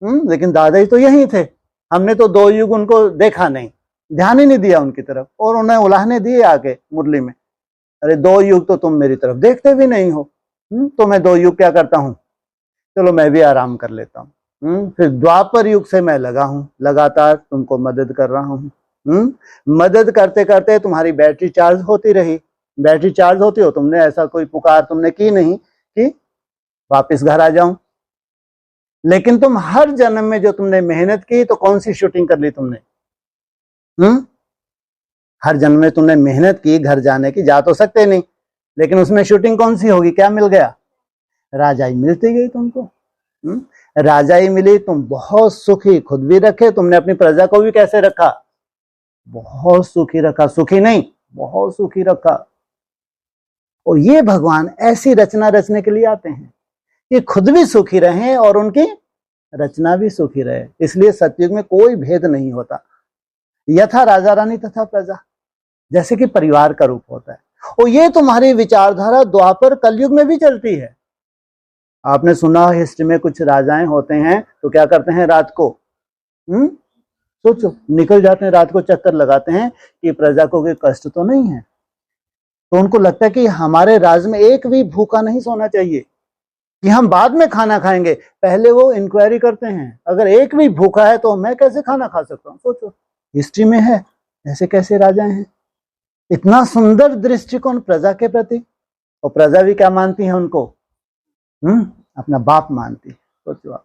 लेकिन दादाजी तो यही थे। हमने तो 2 युग उनको देखा नहीं, ध्यान ही नहीं दिया उनकी तरफ, और उन्हें उलाहने दिए आके मुरली में, अरे 2 युग तो तुम मेरी तरफ देखते भी नहीं हो, तो मैं 2 युग क्या करता हूँ, चलो मैं भी आराम कर लेता हूँ। फिर द्वापर युग से मैं लगा हूँ, लगातार तुमको मदद कर रहा हूँ। मदद करते करते तुम्हारी बैटरी चार्ज होती रही। बैटरी चार्ज होती हो, तुमने ऐसा कोई पुकार तुमने की नहीं कि वापस घर आ जाऊं, लेकिन तुम हर जन्म में जो तुमने मेहनत की, तो कौन सी शूटिंग कर ली तुमने, हर जन्म में तुमने मेहनत की घर जाने की, जा तो सकते नहीं, लेकिन उसमें शूटिंग कौन सी होगी, क्या मिल गया, राजाई मिलती गई तुमको। राजाई मिली, तुम बहुत सुखी, खुद भी रखे, तुमने अपनी प्रजा को भी कैसे रखा, बहुत सुखी रखा, सुखी नहीं बहुत सुखी रखा। और ये भगवान ऐसी रचना रचने के लिए आते हैं कि खुद भी सुखी रहें और उनकी रचना भी सुखी रहे। इसलिए सतयुग में कोई भेद नहीं होता, यथा राजा रानी तथा प्रजा। जैसे कि परिवार का रूप होता है। और ये तुम्हारी विचारधारा द्वापर कलयुग में भी चलती है। आपने सुना हिस्ट्री में कुछ राजाएं होते हैं तो क्या करते हैं, रात को सोचो निकल जाते हैं, रात को चक्कर लगाते हैं कि प्रजा को कोई कष्ट तो नहीं है। तो उनको लगता है कि हमारे राज्य में एक भी भूखा नहीं सोना चाहिए, कि हम बाद में खाना खाएंगे। पहले वो इंक्वायरी करते हैं, अगर एक भी भूखा है तो मैं कैसे खाना खा सकता हूँ। सोचो हिस्ट्री में है ऐसे कैसे राजाएं हैं। इतना सुंदर दृष्टिकोण प्रजा के प्रति, और प्रजा भी क्या मानती है उनको, अपना बाप मानती है। सोचो आप,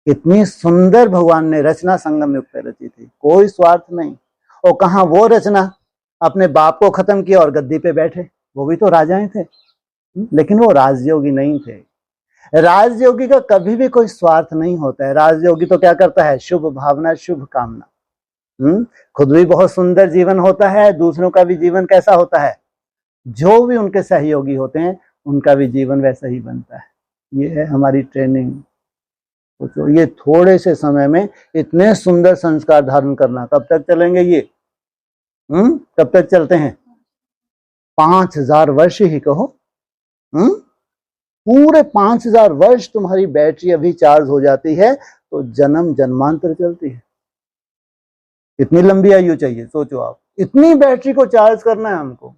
इतनी सुंदर भगवान ने रचना संगम युग पे रची थी, कोई स्वार्थ नहीं। और कहा वो रचना अपने बाप को खत्म किया और गद्दी पे बैठे, वो भी तो राजाएं थे, लेकिन वो राजयोगी नहीं थे। राजयोगी का कभी भी कोई स्वार्थ नहीं होता है। राजयोगी तो क्या करता है, शुभ भावना शुभ कामना। खुद भी बहुत सुंदर जीवन होता है, दूसरों का भी जीवन कैसा होता है, जो भी उनके सहयोगी होते हैं उनका भी जीवन वैसा ही बनता है। ये है हमारी ट्रेनिंग। सोचो ये थोड़े से समय में इतने सुंदर संस्कार धारण करना, कब तक चलेंगे ये, कब तक चलते हैं, 5000 वर्ष ही कहो। पूरे 5000 वर्ष तुम्हारी बैटरी अभी चार्ज हो जाती है तो जन्म जन्मांतर चलती है। कितनी लंबी आयु चाहिए सोचो आप, इतनी बैटरी को चार्ज करना है हमको।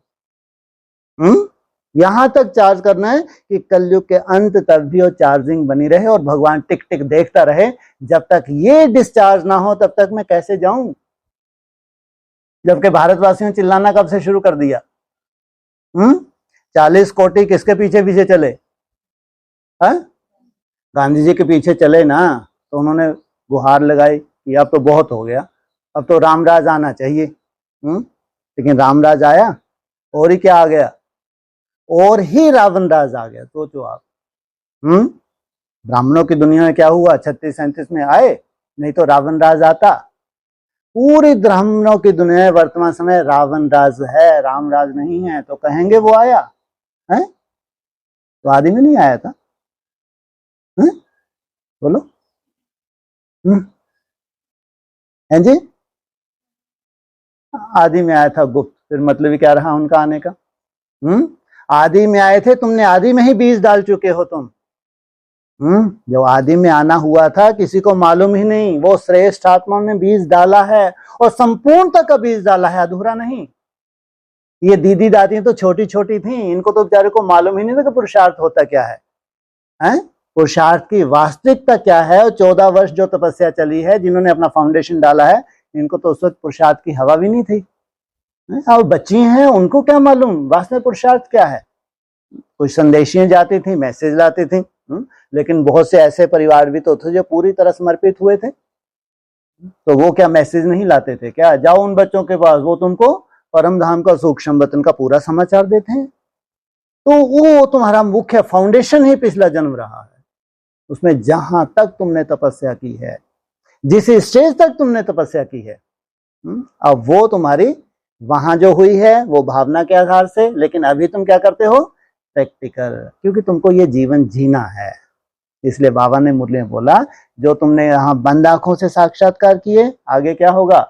यहां तक चार्ज करना है कि कलयुग के अंत तक भी वो चार्जिंग बनी रहे और भगवान टिक टिक देखता रहे। जब तक ये डिस्चार्ज ना हो तब तक मैं कैसे जाऊं। जबकि भारतवासियों ने चिल्लाना कब से शुरू कर दिया, 40 कोटि किसके पीछे पीछे चले, गांधी जी के पीछे चले ना, तो उन्होंने गुहार लगाई कि अब तो बहुत हो गया, अब तो रामराज आना चाहिए। लेकिन रामराज आया और ही क्या आ गया, और ही रावण राज आ गया। सोचो आप, ब्राह्मणों की दुनिया में क्या हुआ, 36-37 में आए, नहीं तो रावण राज आता। पूरी ब्राह्मणों की दुनिया में वर्तमान समय रावण राज है, राम राज नहीं है। तो कहेंगे वो आया है, तो आदि में नहीं आया था, बोलो है जी, आदि में आया था गुप्त। फिर मतलब क्या रहा उनका आने का, आदि में आए थे, तुमने आदि में ही बीज डाल चुके हो तुम। जो आदि में आना हुआ था किसी को मालूम ही नहीं, वो श्रेष्ठ आत्माओं ने बीज डाला है और संपूर्णता का बीज डाला है, अधूरा नहीं। ये दीदी दादी तो छोटी छोटी थी, इनको तो बेचारे को मालूम ही नहीं था कि पुरुषार्थ होता क्या है, पुरुषार्थ की वास्तविकता क्या है। और 14 वर्ष जो तपस्या चली है, जिन्होंने अपना फाउंडेशन डाला है, इनको तो उस वक्त पुरुषार्थ की हवा भी नहीं थी। और बच्ची हैं, उनको क्या मालूम वास्तव में पुरुषार्थ क्या है। कुछ संदेशियां जाती थी, मैसेज लाती थी, लेकिन बहुत से ऐसे परिवार भी तो थे जो पूरी तरह समर्पित हुए थे, तो वो क्या मैसेज नहीं लाते थे क्या, जाओ उन बच्चों के पास, वो तुमको परम धाम का सूक्ष्म वतन का पूरा समाचार देते हैं। तो वो तुम्हारा मुख्य फाउंडेशन ही पिछला जन्म रहा है। उसमें जहां तक तुमने तपस्या की है, जिस स्टेज तक तुमने तपस्या की है, अब वो तुम्हारी वहां जो हुई है वो भावना के आधार से, लेकिन अभी तुम क्या करते हो, प्रैक्टिकल, क्योंकि तुमको ये जीवन जीना है। इसलिए बाबा ने मुरली में बोला, जो तुमने यहाँ बंद आंखों से साक्षात्कार किए, आगे क्या होगा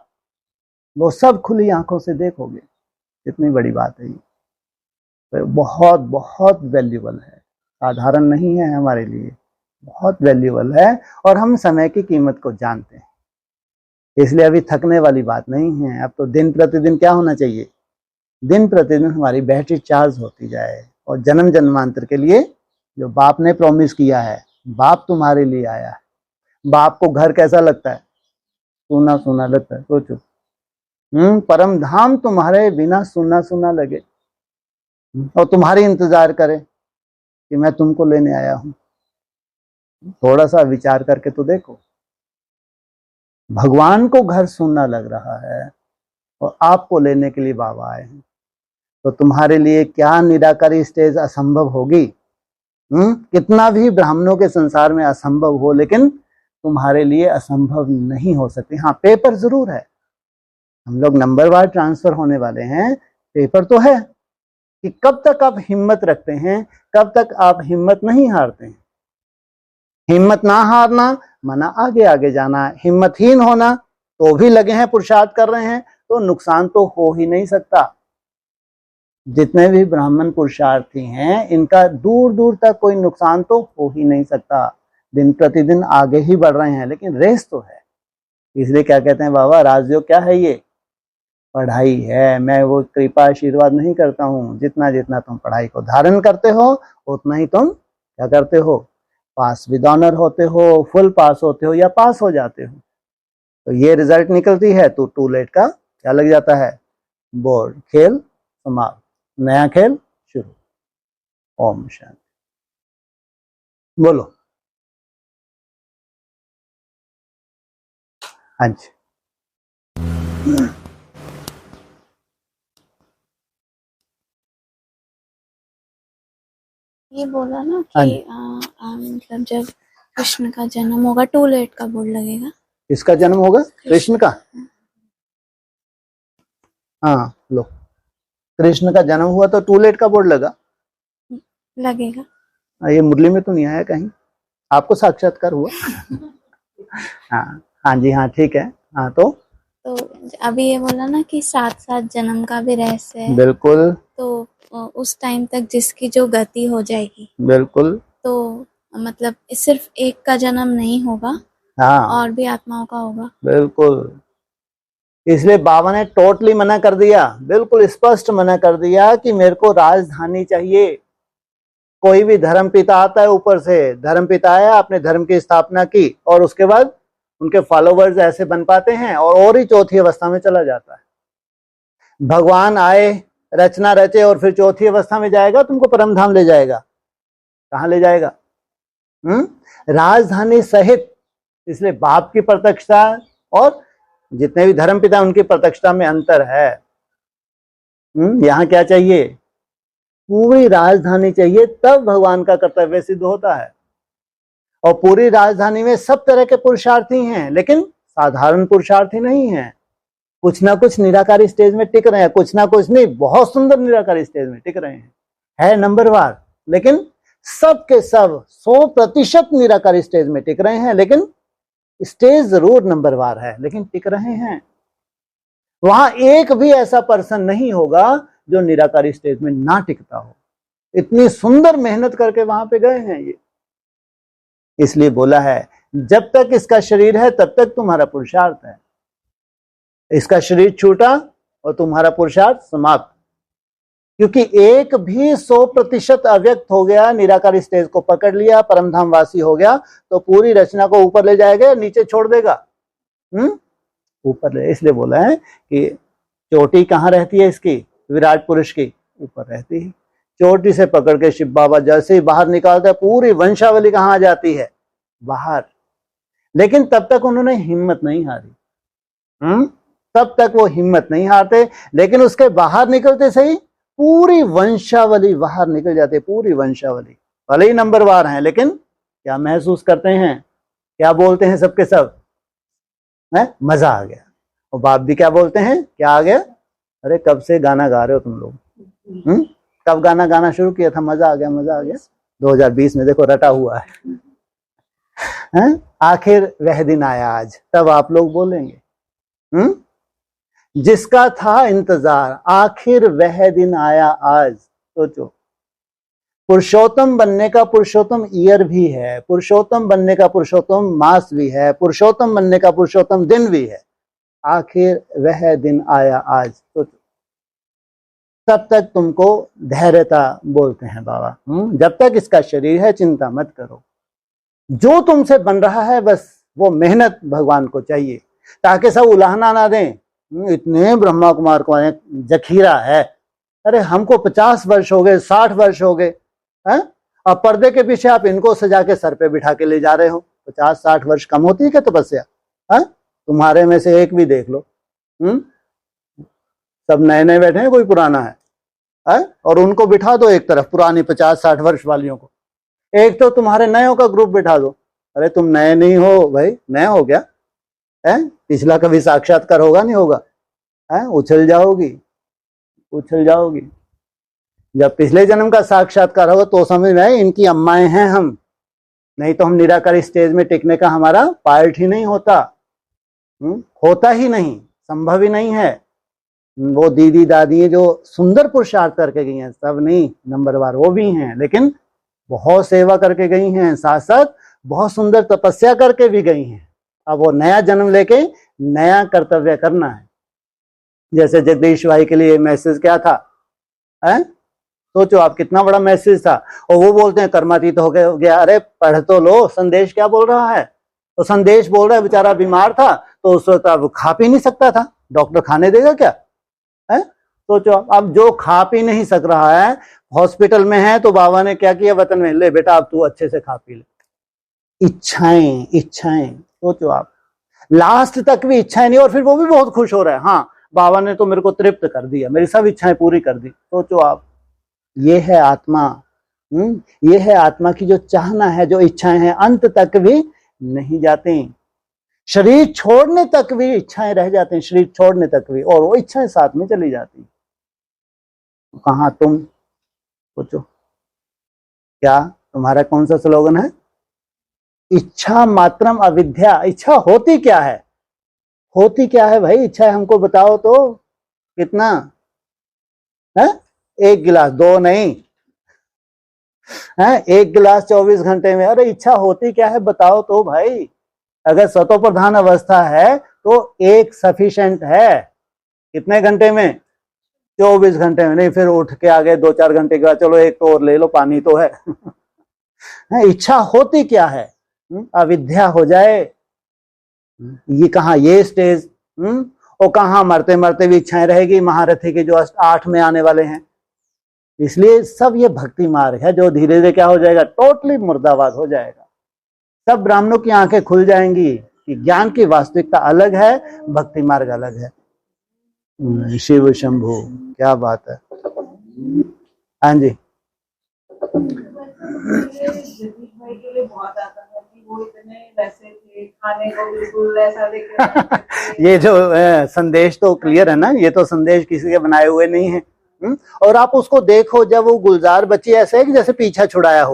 वो सब खुली आंखों से देखोगे। कितनी बड़ी बात है ये, तो बहुत बहुत वैल्यूबल है, साधारण नहीं है हमारे लिए, बहुत वैल्यूबल है। और हम समय की कीमत को जानते हैं, इसलिए अभी थकने वाली बात नहीं है। अब तो दिन प्रतिदिन क्या होना चाहिए, दिन प्रतिदिन हमारी बैटरी चार्ज होती जाए। और जन्म जन्मांतर के लिए जो बाप ने प्रॉमिस किया है, बाप तुम्हारे लिए आया है। बाप को घर कैसा लगता है, सूना सूना लगता है। सोचो, परम धाम तुम्हारे बिना सूना सूना लगे और तुम्हारी इंतजार करे कि मैं तुमको लेने आया हूं। थोड़ा सा विचार करके तो देखो, भगवान को घर सूना लग रहा है और आपको लेने के लिए बाबा आए हैं, तो तुम्हारे लिए क्या निराकारी स्टेज असंभव होगी। कितना भी ब्राह्मणों के संसार में असंभव हो, लेकिन तुम्हारे लिए असंभव नहीं हो सकती। हाँ, पेपर जरूर है, हम लोग नंबरवार ट्रांसफर होने वाले हैं, पेपर तो है कि कब तक आप हिम्मत रखते हैं, कब तक आप हिम्मत नहीं हारते हैं। हिम्मत ना हारना माना आगे आगे जाना, हिम्मतहीन होना तो भी लगे हैं पुरुषार्थ कर रहे हैं, तो नुकसान तो हो ही नहीं सकता। जितने भी ब्राह्मण पुरुषार्थी हैं इनका दूर दूर तक कोई नुकसान तो हो ही नहीं सकता। दिन प्रतिदिन आगे ही बढ़ रहे हैं, लेकिन रेस तो है। इसलिए क्या कहते हैं बाबा, राजयोग क्या है? ये पढ़ाई है। मैं वो कृपा आशीर्वाद नहीं करता हूँ, जितना जितना तुम पढ़ाई को धारण करते हो उतना ही तुम क्या करते हो, पास विद ऑनर होते हो, फुल पास होते हो या पास हो जाते हो। तो ये रिजल्ट निकलती है तो टू लेट का क्या लग जाता है, बोर्ड। खेल समाप्त, नया खेल शुरू। ओम शांति। बोलो। हाँ जी। ये बोला ना कि मतलब जब कृष्ण का जन्म होगा टू लेट का बोर्ड लगेगा। किसका जन्म होगा? कृष्ण का। हाँ लो, कृष्ण का जन्म हुआ तो टू लेट का बोर्ड लगेगा। ये मुरली में तो नहीं आया कहीं, आपको साक्षात्कार हुआ? हाँ हाँ जी, हाँ ठीक है। हाँ तो अभी ये बोला ना कि 7 जन्म का भी रहस्य है। बिल्कुल। तो उस टाइम तक जिसकी जो गति हो जाएगी, बिल्कुल, तो मतलब सिर्फ एक का जन्म नहीं होगा, हाँ और भी आत्माओं का होगा। बिल्कुल। इसलिए बाबा ने टोटली मना कर दिया, बिल्कुल स्पष्ट मना कर दिया कि मेरे को राजधानी चाहिए। कोई भी धर्म पिता आता है ऊपर से, धर्म पिता आया, अपने धर्म की स्थापना की और उसके बाद उनके फॉलोवर्स ऐसे बन पाते हैं और ही चौथी अवस्था में चला जाता है। भगवान आए, रचना रचे और फिर चौथी अवस्था में जाएगा, तुमको परम धाम ले जाएगा। कहाँ ले जाएगा? राजधानी सहित। इसलिए बाप की प्रत्यक्षता और जितने भी धर्म पिता उनकी प्रत्यक्षता में अंतर है। यहाँ क्या चाहिए? पूरी राजधानी चाहिए, तब भगवान का कर्तव्य सिद्ध होता है। और पूरी राजधानी में सब तरह के पुरुषार्थी हैं, लेकिन साधारण पुरुषार्थी नहीं हैं। कुछ ना कुछ निराकारी स्टेज में टिक रहे हैं, कुछ ना कुछ नहीं, बहुत सुंदर निराकारी स्टेज में टिक रहे हैं, है नंबरवार। लेकिन सब के सब 100% निराकारी स्टेज में टिक रहे हैं, लेकिन स्टेज जरूर नंबरवार है, लेकिन टिक रहे हैं। वहां एक भी ऐसा पर्सन नहीं होगा जो निराकारी स्टेज में ना टिकता हो। इतनी सुंदर मेहनत करके वहां पे गए हैं ये। इसलिए बोला है जब तक इसका शरीर है तब तक तुम्हारा पुरुषार्थ है। इसका शरीर छूटा और तुम्हारा पुरुषार्थ समाप्त। क्योंकि एक भी 100% अव्यक्त हो गया, निराकारी स्टेज को पकड़ लिया, परमधाम वासी हो गया, तो पूरी रचना को ऊपर ले जाएगा, नीचे छोड़ देगा। ऊपर ले। इसलिए बोला है कि चोटी कहाँ रहती है इसकी, विराट पुरुष की, ऊपर रहती है। चोटी से पकड़ के शिव बाबा जैसे ही बाहर निकालते हैं, पूरी वंशावली कहाँ आ जाती है, बाहर। लेकिन तब तक उन्होंने हिम्मत नहीं हारी। तब तक वो हिम्मत नहीं हारते, लेकिन उसके बाहर निकलते सही पूरी वंशावली बाहर निकल जाती है, पूरी वंशावली। भले ही नंबरवार हैं, लेकिन क्या महसूस करते हैं, क्या बोलते हैं सबके सब है, मजा आ गया। और बाप भी क्या बोलते हैं, क्या आ गया? अरे कब से गाना गा रहे हो तुम लोग? कब गाना गाना शुरू किया था? मजा आ गया, मजा आ गया। 2020 में देखो रटा हुआ है। आखिर वह दिन आया आज, तब आप लोग बोलेंगे जिसका था इंतजार, आखिर वह दिन आया आज। सोचो, पुरुषोत्तम बनने का पुरुषोत्तम ईयर भी है, पुरुषोत्तम बनने का पुरुषोत्तम मास भी है, पुरुषोत्तम बनने का पुरुषोत्तम दिन भी है। आखिर वह दिन आया आज। तो तब तक तुमको धैर्यता बोलते हैं बाबा। जब तक इसका शरीर है चिंता मत करो। जो तुमसे बन रहा है बस वो मेहनत भगवान को चाहिए, ताकि सब उलाहना ना दें। इतने ब्रह्मा कुमार को जखीरा है। अरे हमको 50 वर्ष हो गए, 60 वर्ष हो गए हैं, अब पर्दे के पीछे आप इनको सजा के सर पे बिठा के ले जा रहे हो। 50-60 वर्ष कम होती है क्या तपस्या? तुम्हारे में से एक भी देख लो। सब नए नए बैठे हैं, कोई पुराना है? और उनको बिठा दो एक तरफ, पुरानी 50-60 वर्ष वालियों को। एक तो तुम्हारे नयों का ग्रुप बिठा दो। अरे तुम नए नहीं हो भाई, नए हो क्या है? पिछला कभी साक्षात्कार होगा नहीं होगा है? उछल जाओगी, उछल जाओगी। जब पिछले जन्म का साक्षात्कार होगा तो समझ में आए इनकी अम्माएं हैं हम, नहीं तो हम निराकारी स्टेज में टिकने का हमारा पार्ट ही नहीं होता। होता ही नहीं, संभव ही नहीं है। वो दीदी दादी जो सुंदर पुरुषार्थ करके गई हैं, सब नहीं, नंबरवार वो भी हैं, लेकिन बहुत सेवा करके गई हैं, साथ साथ बहुत सुंदर तपस्या करके भी गई हैं। अब वो नया जन्म लेके नया कर्तव्य करना है। जैसे जगदीश भाई के लिए मैसेज क्या था, है? सोचो आप, कितना बड़ा मैसेज था। और वो बोलते हैं कर्मातीत हो गया। अरे पढ़ तो लो, संदेश क्या बोल रहा है। तो संदेश बोल रहा है बेचारा बीमार था, तो उस वक्त अब खा पी नहीं सकता था, डॉक्टर खाने देगा क्या, है? सोचो अब जो खा पी नहीं सक रहा है, हॉस्पिटल में है, तो बाबा ने क्या किया वतन में, ले बेटा अब तू अच्छे से खा पी ले। इच्छाएं इच्छाएं, सोचो आप, लास्ट तक भी इच्छाएं नहीं, और फिर वो भी बहुत खुश हो रहा है, हाँ बाबा ने तो मेरे को तृप्त कर दिया, मेरी सब इच्छाएं पूरी कर दी। सोचो आप, ये है आत्मा। ये है आत्मा की जो चाहना है, जो इच्छाएं हैं, अंत तक भी नहीं जाती, शरीर छोड़ने तक भी इच्छाएं रह जाती हैं, शरीर छोड़ने तक भी, और वो इच्छाएं साथ में चली जाती। कहाँ तुम, सोचो, क्या तुम्हारा कौन सा स्लोगन है? इच्छा मात्रम अविद्या। इच्छा होती क्या है? होती क्या है भाई इच्छा? हमको बताओ तो, कितना है? एक गिलास, दो नहीं है, एक गिलास 24 घंटे में। अरे इच्छा होती क्या है बताओ तो भाई। अगर सतो प्रधान अवस्था है तो एक सफिशिएंट है। कितने घंटे में? 24 घंटे में। नहीं फिर उठ के आगे 2-4 घंटे के बाद चलो एक तो और ले लो, पानी तो है। इच्छा होती क्या है? अविद्या हो जाए। ये कहाँ, ये स्टेज, और कहाँ मरते मरते भी इच्छाएं रहेगी। महारथी के जो 8 में आने वाले हैं। इसलिए सब ये भक्ति मार्ग है जो धीरे धीरे क्या हो जाएगा, टोटली मुर्दाबाद हो जाएगा। सब ब्राह्मणों की आंखें खुल जाएंगी कि ज्ञान की वास्तविकता अलग है, भक्ति मार्ग अलग है। शिव शंभु, क्या बात है। हाँ जी। ये जो संदेश तो क्लियर है ना, ये तो संदेश किसी के बनाए हुए नहीं है। और आप उसको देखो, जब वो गुलजार बच्ची ऐसे है कि जैसे पीछा छुड़ाया हो।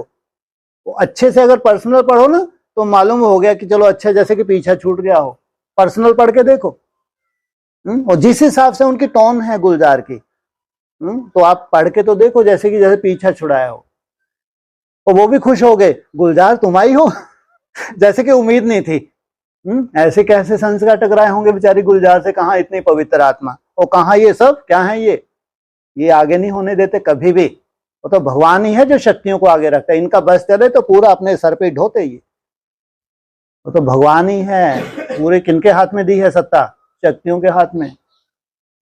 वो अच्छे से अगर पर्सनल पढ़ो ना तो मालूम हो गया कि चलो अच्छा, जैसे कि पीछा छूट गया हो। पर्सनल पढ़ के देखो, और जिस हिसाब से उनकी टोन है गुलजार की, तो आप पढ़ के तो देखो जैसे कि जैसे पीछा छुड़ाया हो। तो वो भी खुश हो गए, गुलजार तुम आई हो। जैसे कि उम्मीद नहीं थी। ऐसे कैसे संस्कार टकराए होंगे बेचारी गुलजार से, कहाँ इतनी पवित्र आत्मा, और कहाँ ये सब क्या है, ये आगे नहीं होने देते कभी भी। वो तो भगवान ही है जो शक्तियों को आगे रखता है। इनका बस चले तो पूरा अपने सर पे ढोते ही। वो तो भगवान ही है। पूरे किनके हाथ में दी है सत्ता? शक्तियों के हाथ में।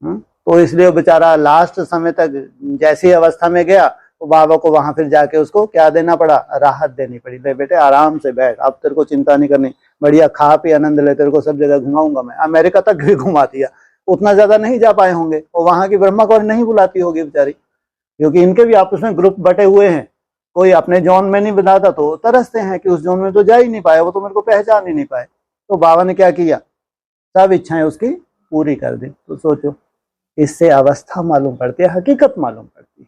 तो इसलिए बेचारा लास्ट समय तक जैसी अवस्था में गया, तो बाबा को वहां फिर जाके उसको क्या देना पड़ा, राहत देनी पड़ी। ले बेटे आराम से बैठ, अब तेरे को चिंता नहीं करनी, बढ़िया खा पी आनंद ले, तेरे को सब जगह घुमाऊंगा मैं। अमेरिका तक भी घुमा दिया। उतना ज्यादा नहीं जा पाए होंगे, और वहां की ब्रह्मा कौर नहीं बुलाती होगी बेचारी, क्योंकि इनके भी आपस में ग्रुप बटे हुए हैं। कोई अपने जोन में नहीं बनाता तो तरसते हैं कि उस जोन में तो जा ही नहीं पाया, वो तो मेरे को पहचान ही नहीं पाए। तो बाबा ने क्या किया, सब इच्छाएं उसकी पूरी कर दी। तो सोचो, इससे अवस्था मालूम पड़ती है, हकीकत मालूम पड़ती है।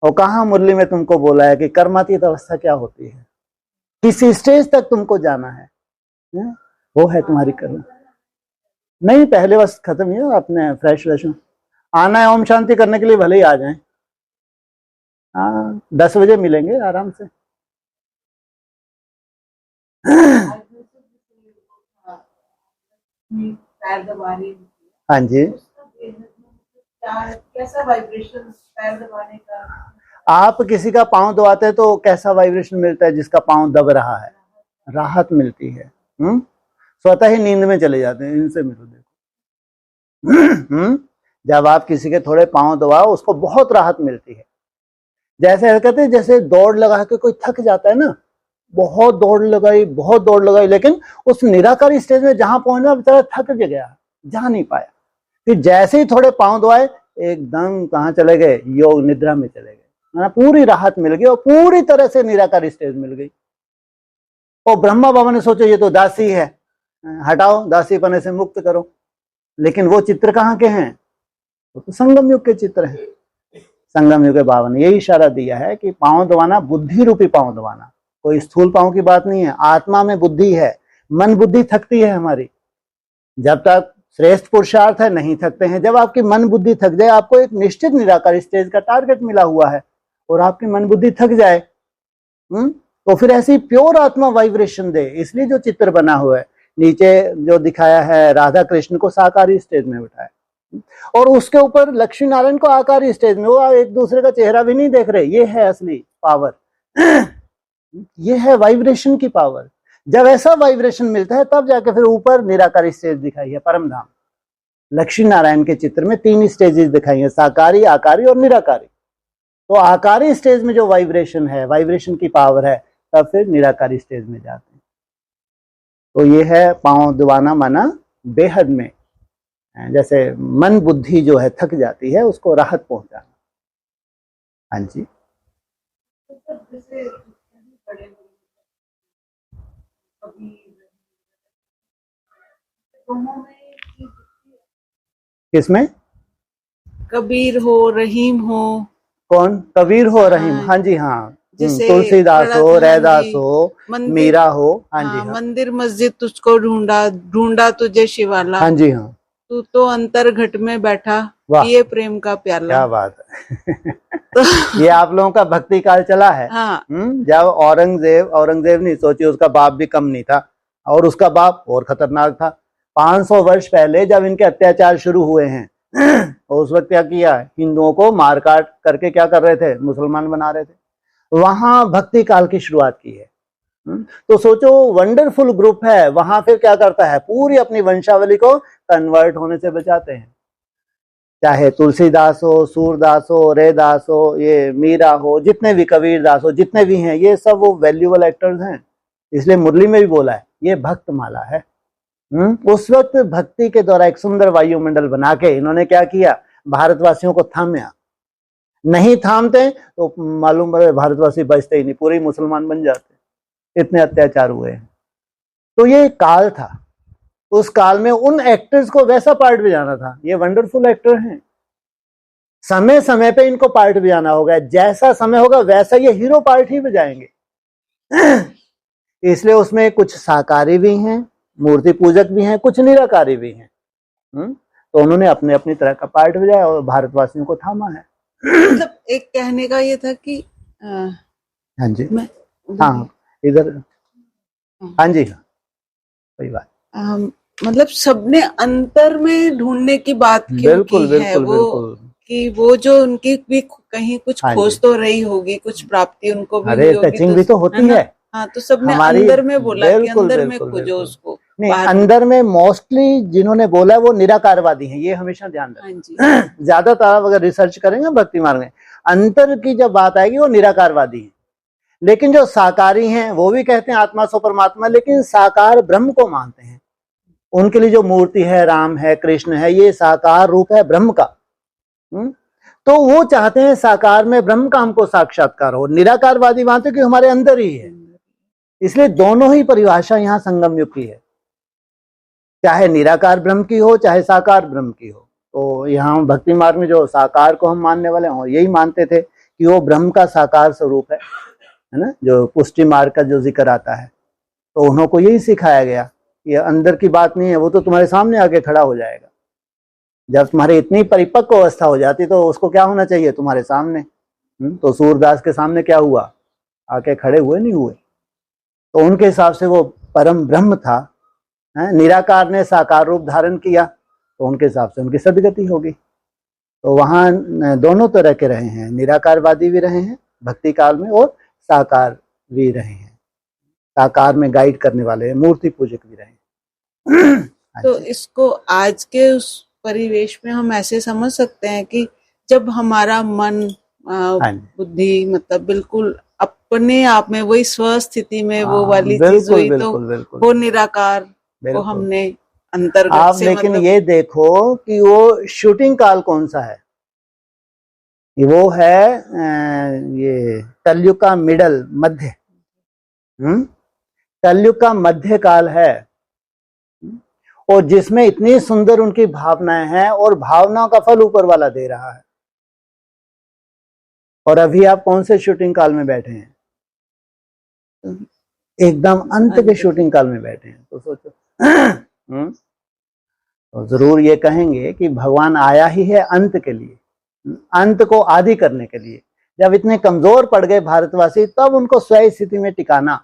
और कहाँ मुरली में तुमको बोला है कि कर्मातीत अवस्था क्या होती है, किस स्टेज तक तुमको जाना है, वो है तुम्हारी कर्म। नहीं पहले बस खत्म ही है, अपने फ्रेश आना है ओम शांति करने के लिए, भले ही आ जाएं। हाँ 10 बजे मिलेंगे आराम से। हाँ जी। कैसा वाइब्रेशन पैर दबाने का? आप किसी का पांव दबाते हैं तो कैसा वाइब्रेशन मिलता है? जिसका पांव दब रहा है राहत मिलती है। स्वतः ही नींद में चले जाते हैं। इनसे मिलो देखो। जब आप किसी के थोड़े पांव दबाओ उसको बहुत राहत मिलती है। जैसे कहते हैं जैसे दौड़ लगा के कोई थक जाता है ना, बहुत दौड़ लगाई, लेकिन उस निराकारी स्टेज में जहां पहुंचना बेचारा थक गया, जा नहीं पाया। फिर जैसे ही थोड़े पांव दबाए एकदम कहाँ चले गए, योग निद्रा में चले गए। पूरी राहत मिल गई और पूरी तरह से निराकारी स्टेज मिल गई। और ब्रह्मा बाबा ने सोचा ये तो दासी है, हटाओ, दासी पने से मुक्त करो। लेकिन वो चित्र कहाँ के हैं? वो तो संगम युग के चित्र हैं। संगम युग के बाबा ने यही इशारा दिया है कि पांव दबाना बुद्धि रूपी पांव दबाना, कोई स्थूल पांव की बात नहीं है। आत्मा में बुद्धि है, मन बुद्धि थकती है हमारी। जब तक श्रेष्ठ पुरुषार्थ है, नहीं थकते हैं। जब आपकी मन बुद्धि थक जाए, आपको एक निश्चित निराकार स्टेज का टारगेट मिला हुआ है और आपकी मन बुद्धि थक जाए, तो फिर ऐसी प्योर आत्मा वाइब्रेशन दे। इसलिए जो चित्र बना हुआ है नीचे जो दिखाया है, राधा कृष्ण को साकारी स्टेज में बिठाया और उसके ऊपर लक्ष्मी नारायण को आकारी स्टेज में। वो एक दूसरे का चेहरा भी नहीं देख रहे। ये है असली पावर। ये है वाइब्रेशन की पावर। जब ऐसा वाइब्रेशन मिलता है तब जाके फिर ऊपर निराकारी स्टेज दिखाई है, परम धाम। लक्ष्मी नारायण के चित्र में 3 स्टेजेस दिखाई है, साकारी, आकारी और निराकारी। तो आकारी स्टेज में जो वाइब्रेशन है, वाइब्रेशन की पावर है, तब फिर निराकारी स्टेज में जाते हैं। तो ये है पांव दबाना माना बेहद में, जैसे मन बुद्धि जो है थक जाती है, उसको राहत पहुंचाना। हाँ जी। जैसे बड़े कभी दोनों में किसमें? कबीर हो, रहीम हो। कौन? कबीर हो, रहीम। हाँ, हाँ जी, हाँ। जैसे तुलसीदास हो, हाँ रैदास जी, हो, मंदिर, मीरा हो। हाँ जी, हाँ, हाँ। मंदिर मस्जिद तुझको ढूंढा, ढूंढा तुझे शिवाला। हाँ जी, हाँ। तू तो अंतर घट में बैठा, वाह, पिए प्रेम का प्याला। क्या बात है। तो ये आप लोगों का भक्ति काल चला है। हाँ, जब औरंगजेब नहीं, सोचिए उसका बाप भी कम नहीं था और उसका बाप और खतरनाक था। 500 वर्ष पहले जब इनके अत्याचार शुरू हुए हैं, और उस वक्त क्या किया, हिंदुओं को मार काट करके क्या कर रहे थे, मुसलमान बना रहे थे। वहां भक्ति काल की शुरुआत की है। तो सोचो, वंडरफुल ग्रुप है। वहां फिर क्या करता है, पूरी अपनी वंशावली को कन्वर्ट होने से बचाते हैं। चाहे तुलसीदास हो, सूरदास हो, रैदास हो, ये मीरा हो, जितने भी कबीरदास हो, जितने भी हैं, ये सब वो वैल्यूएबल एक्टर्स हैं। इसलिए मुरली में भी बोला है, ये भक्त माला है। उस वक्त भक्ति के द्वारा एक सुंदर वायुमंडल बना के इन्होंने क्या किया, भारतवासियों को थामा। नहीं थामते तो मालूम है भारतवासी बचते ही नहीं, पूरे मुसलमान बन जाते। इतने अत्याचार हुए हैं। तो ये काल था। उस काल में उन एक्टर्स को वैसा पार्ट बजाना था। ये वंडरफुल एक्टर हैं। समय समय पे इनको पार्ट बजाना होगा। जैसा समय होगा वैसा ये हीरो पार्ट ही बजाएंगे। इसलिए उसमें कुछ साकारी भी हैं, मूर्ति पूजक भी हैं, कुछ निराकारी भी हैं। तो उन्होंने अपने अपनी तरह का पार्ट बजाया और भारतवासियों को थामा है। मतलब एक कहने का ये था कि हाँ जी, मैं हाँ इधर, हाँ जी, हाँ कोई बात। मतलब सबने अंतर में ढूंढने की बात क्यों बिल्कुल, की है, बिल्कुल, वो बिल्कुल। कि वो जो उनकी भी कहीं कुछ हाँ खोज जी। तो रही होगी, कुछ प्राप्ति उनको भी अरे हुई होगी, टचिंग भी तो होती है। हाँ, तो सबने हमारी अंदर में बोला कि बिल्कुल, अंदर में बिल्कुल, खोजो बिल्कुल। उसको। नहीं, बाहर अंदर में मोस्टली जिन्होंने बोला है वो निराकारवादी हैं, ये हमेशा ध्यान हाँ रखें। जी, ज्यादातर अगर रिसर्च करेंगे भक्ति मार्ग में, अंतर की जब बात आएगी वो निराकारवादी हैं। लेकिन जो साकारी हैं वो भी कहते हैं आत्मा सो परमात्मा, लेकिन साकार ब्रह्म को मानते हैं। उनके लिए जो मूर्ति है, राम है, कृष्ण है, ये साकार रूप है ब्रह्म का। तो वो चाहते हैं साकार में ब्रह्म का हमको साक्षात्कार हो। निराकारवादी मानते कि हमारे अंदर ही है। इसलिए दोनों ही परिभाषा यहाँ संगम युग की है, चाहे निराकार ब्रह्म की हो चाहे साकार ब्रह्म की हो। तो यहाँ भक्ति मार्ग में जो साकार को हम मानने वाले हैं यही मानते थे कि वो ब्रह्म का साकार स्वरूप है ना। जो पुष्टि मार्ग का जो जिक्र आता है, तो उन्हों को यही सिखाया गया, ये अंदर की बात नहीं है, वो तो तुम्हारे सामने आके खड़ा हो जाएगा। जब तुम्हारी इतनी परिपक्व अवस्था हो जाती तो उसको क्या होना चाहिए, तुम्हारे सामने। तो सूरदास के सामने क्या हुआ, आके खड़े हुए नहीं हुए। तो उनके हिसाब से वो परम ब्रह्म था। निराकार ने साकार रूप धारण किया, तो उनके हिसाब से उनकी सदगति होगी। तो वहां दोनों तरह के रहे हैं, निराकारवादी भी रहे हैं भक्ति काल में और साकार भी रहे हैं। साकार में गाइड करने वाले मूर्ति पूजक भी रहे हैं। तो इसको आज के उस परिवेश में हम ऐसे समझ सकते हैं कि जब हमारा मन बुद्धि मतलब बिल्कुल अपने आप में वही स्वस्थिति में वो वाली चीज हुई, तो वो निराकार को हमने अंतर्गत आप से लेकिन मतलब ये देखो कि वो शूटिंग काल कौन सा है, वो है ये कलयुग का मिडल मध्य। कलयुग का मध्य काल है, और जिसमें इतनी सुंदर उनकी भावनाएं हैं और भावनाओं का फल ऊपर वाला दे रहा है। और अभी आप कौन से शूटिंग काल में बैठे हैं, एकदम अंत के शूटिंग काल में बैठे हैं। तो सोचो तो जरूर ये कहेंगे कि भगवान आया ही है अंत के लिए, अंत को आदि करने के लिए। जब इतने कमजोर पड़ गए भारतवासी, तब उनको स्वयं स्थिति में टिकाना।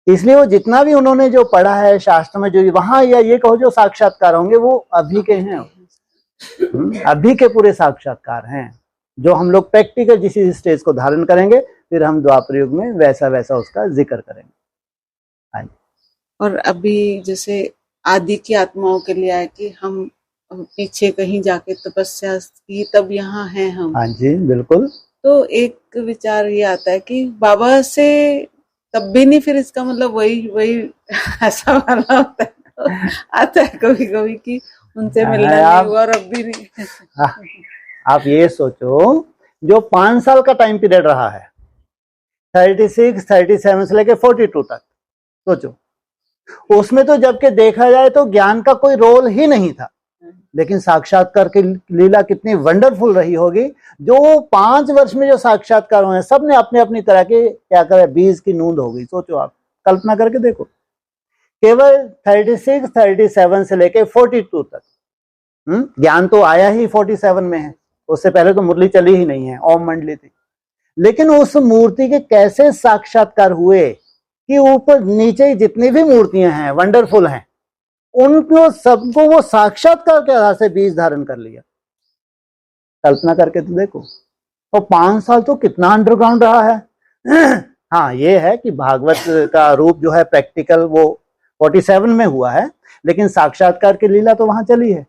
इसलिए वो जितना भी उन्होंने जो पढ़ा है शास्त्र में, जो वहां या ये कहो जो साक्षात्कार होंगे, वो अभी के हैं, अभी के पूरे साक्षात्कार हैं, जो हम लोग प्रैक्टिकल जिस स्टेज को धारण करेंगे, फिर हम द्वापर युग में वैसा वैसा उसका जिक्र करेंगे। और अभी जैसे आदि की आत्माओं के लिए है कि हम पीछे कहीं जाके तपस्या की, तब यहाँ हैं हम। हाँ जी, बिल्कुल। तो एक विचार ये आता है कि बाबा से तब भी नहीं, फिर इसका मतलब वही ऐसा वाला होता है, तो आता है कभी कभी कि उनसे मिलना नहीं हुआ और अब भी नहीं। आप ये सोचो, जो 5 साल का टाइम पीरियड रहा है, 36, 37 से लेके 42 तक, सोचो, उसमें तो जबकि देखा जाए तो ज्ञान का कोई रोल ही नहीं था, लेकिन साक्षात्कार की लीला कितनी वंडरफुल रही होगी। जो 5 वर्ष में जो साक्षात्कार हुए, सबने अपने अपनी तरह के क्या करे, बीज की नूंद हो गई। सोचो, आप कल्पना करके देखो, केवल 36, 37 से लेके 42 तक। ज्ञान तो आया ही 47 में है, उससे पहले तो मुरली चली ही नहीं है, ओम मंडली थी। लेकिन उस मूर्ति के कैसे साक्षात्कार हुए कि ऊपर नीचे जितनी भी मूर्तियां हैं वंडरफुल हैं, उनको सबको वो साक्षात्कार के आधार से बीज धारण कर लिया। कल्पना करके तो देखो। तो 5 साल तो कितना अंडरग्राउंड रहा है। हाँ, ये है कि भागवत का रूप जो है प्रैक्टिकल वो 47 में हुआ है, लेकिन साक्षात्कार की लीला तो वहां चली है।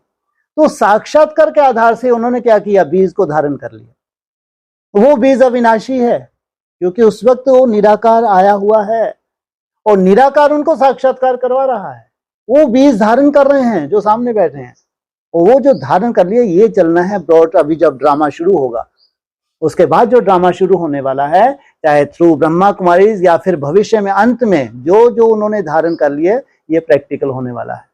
तो साक्षात्कार के आधार से उन्होंने क्या किया, बीज को धारण कर लिया। वो बीज अविनाशी है, क्योंकि उस वक्त वो निराकार आया हुआ है और निराकार उनको साक्षात्कार करवा रहा है। वो बीज धारण कर रहे हैं जो सामने बैठे हैं, और वो जो धारण कर लिए, ये चलना है ब्रॉड। अभी जब ड्रामा शुरू होगा, उसके बाद जो ड्रामा शुरू होने वाला है, चाहे थ्रू ब्रह्मा कुमारीज या फिर भविष्य में अंत में जो जो उन्होंने धारण कर लिए, ये प्रैक्टिकल होने वाला है।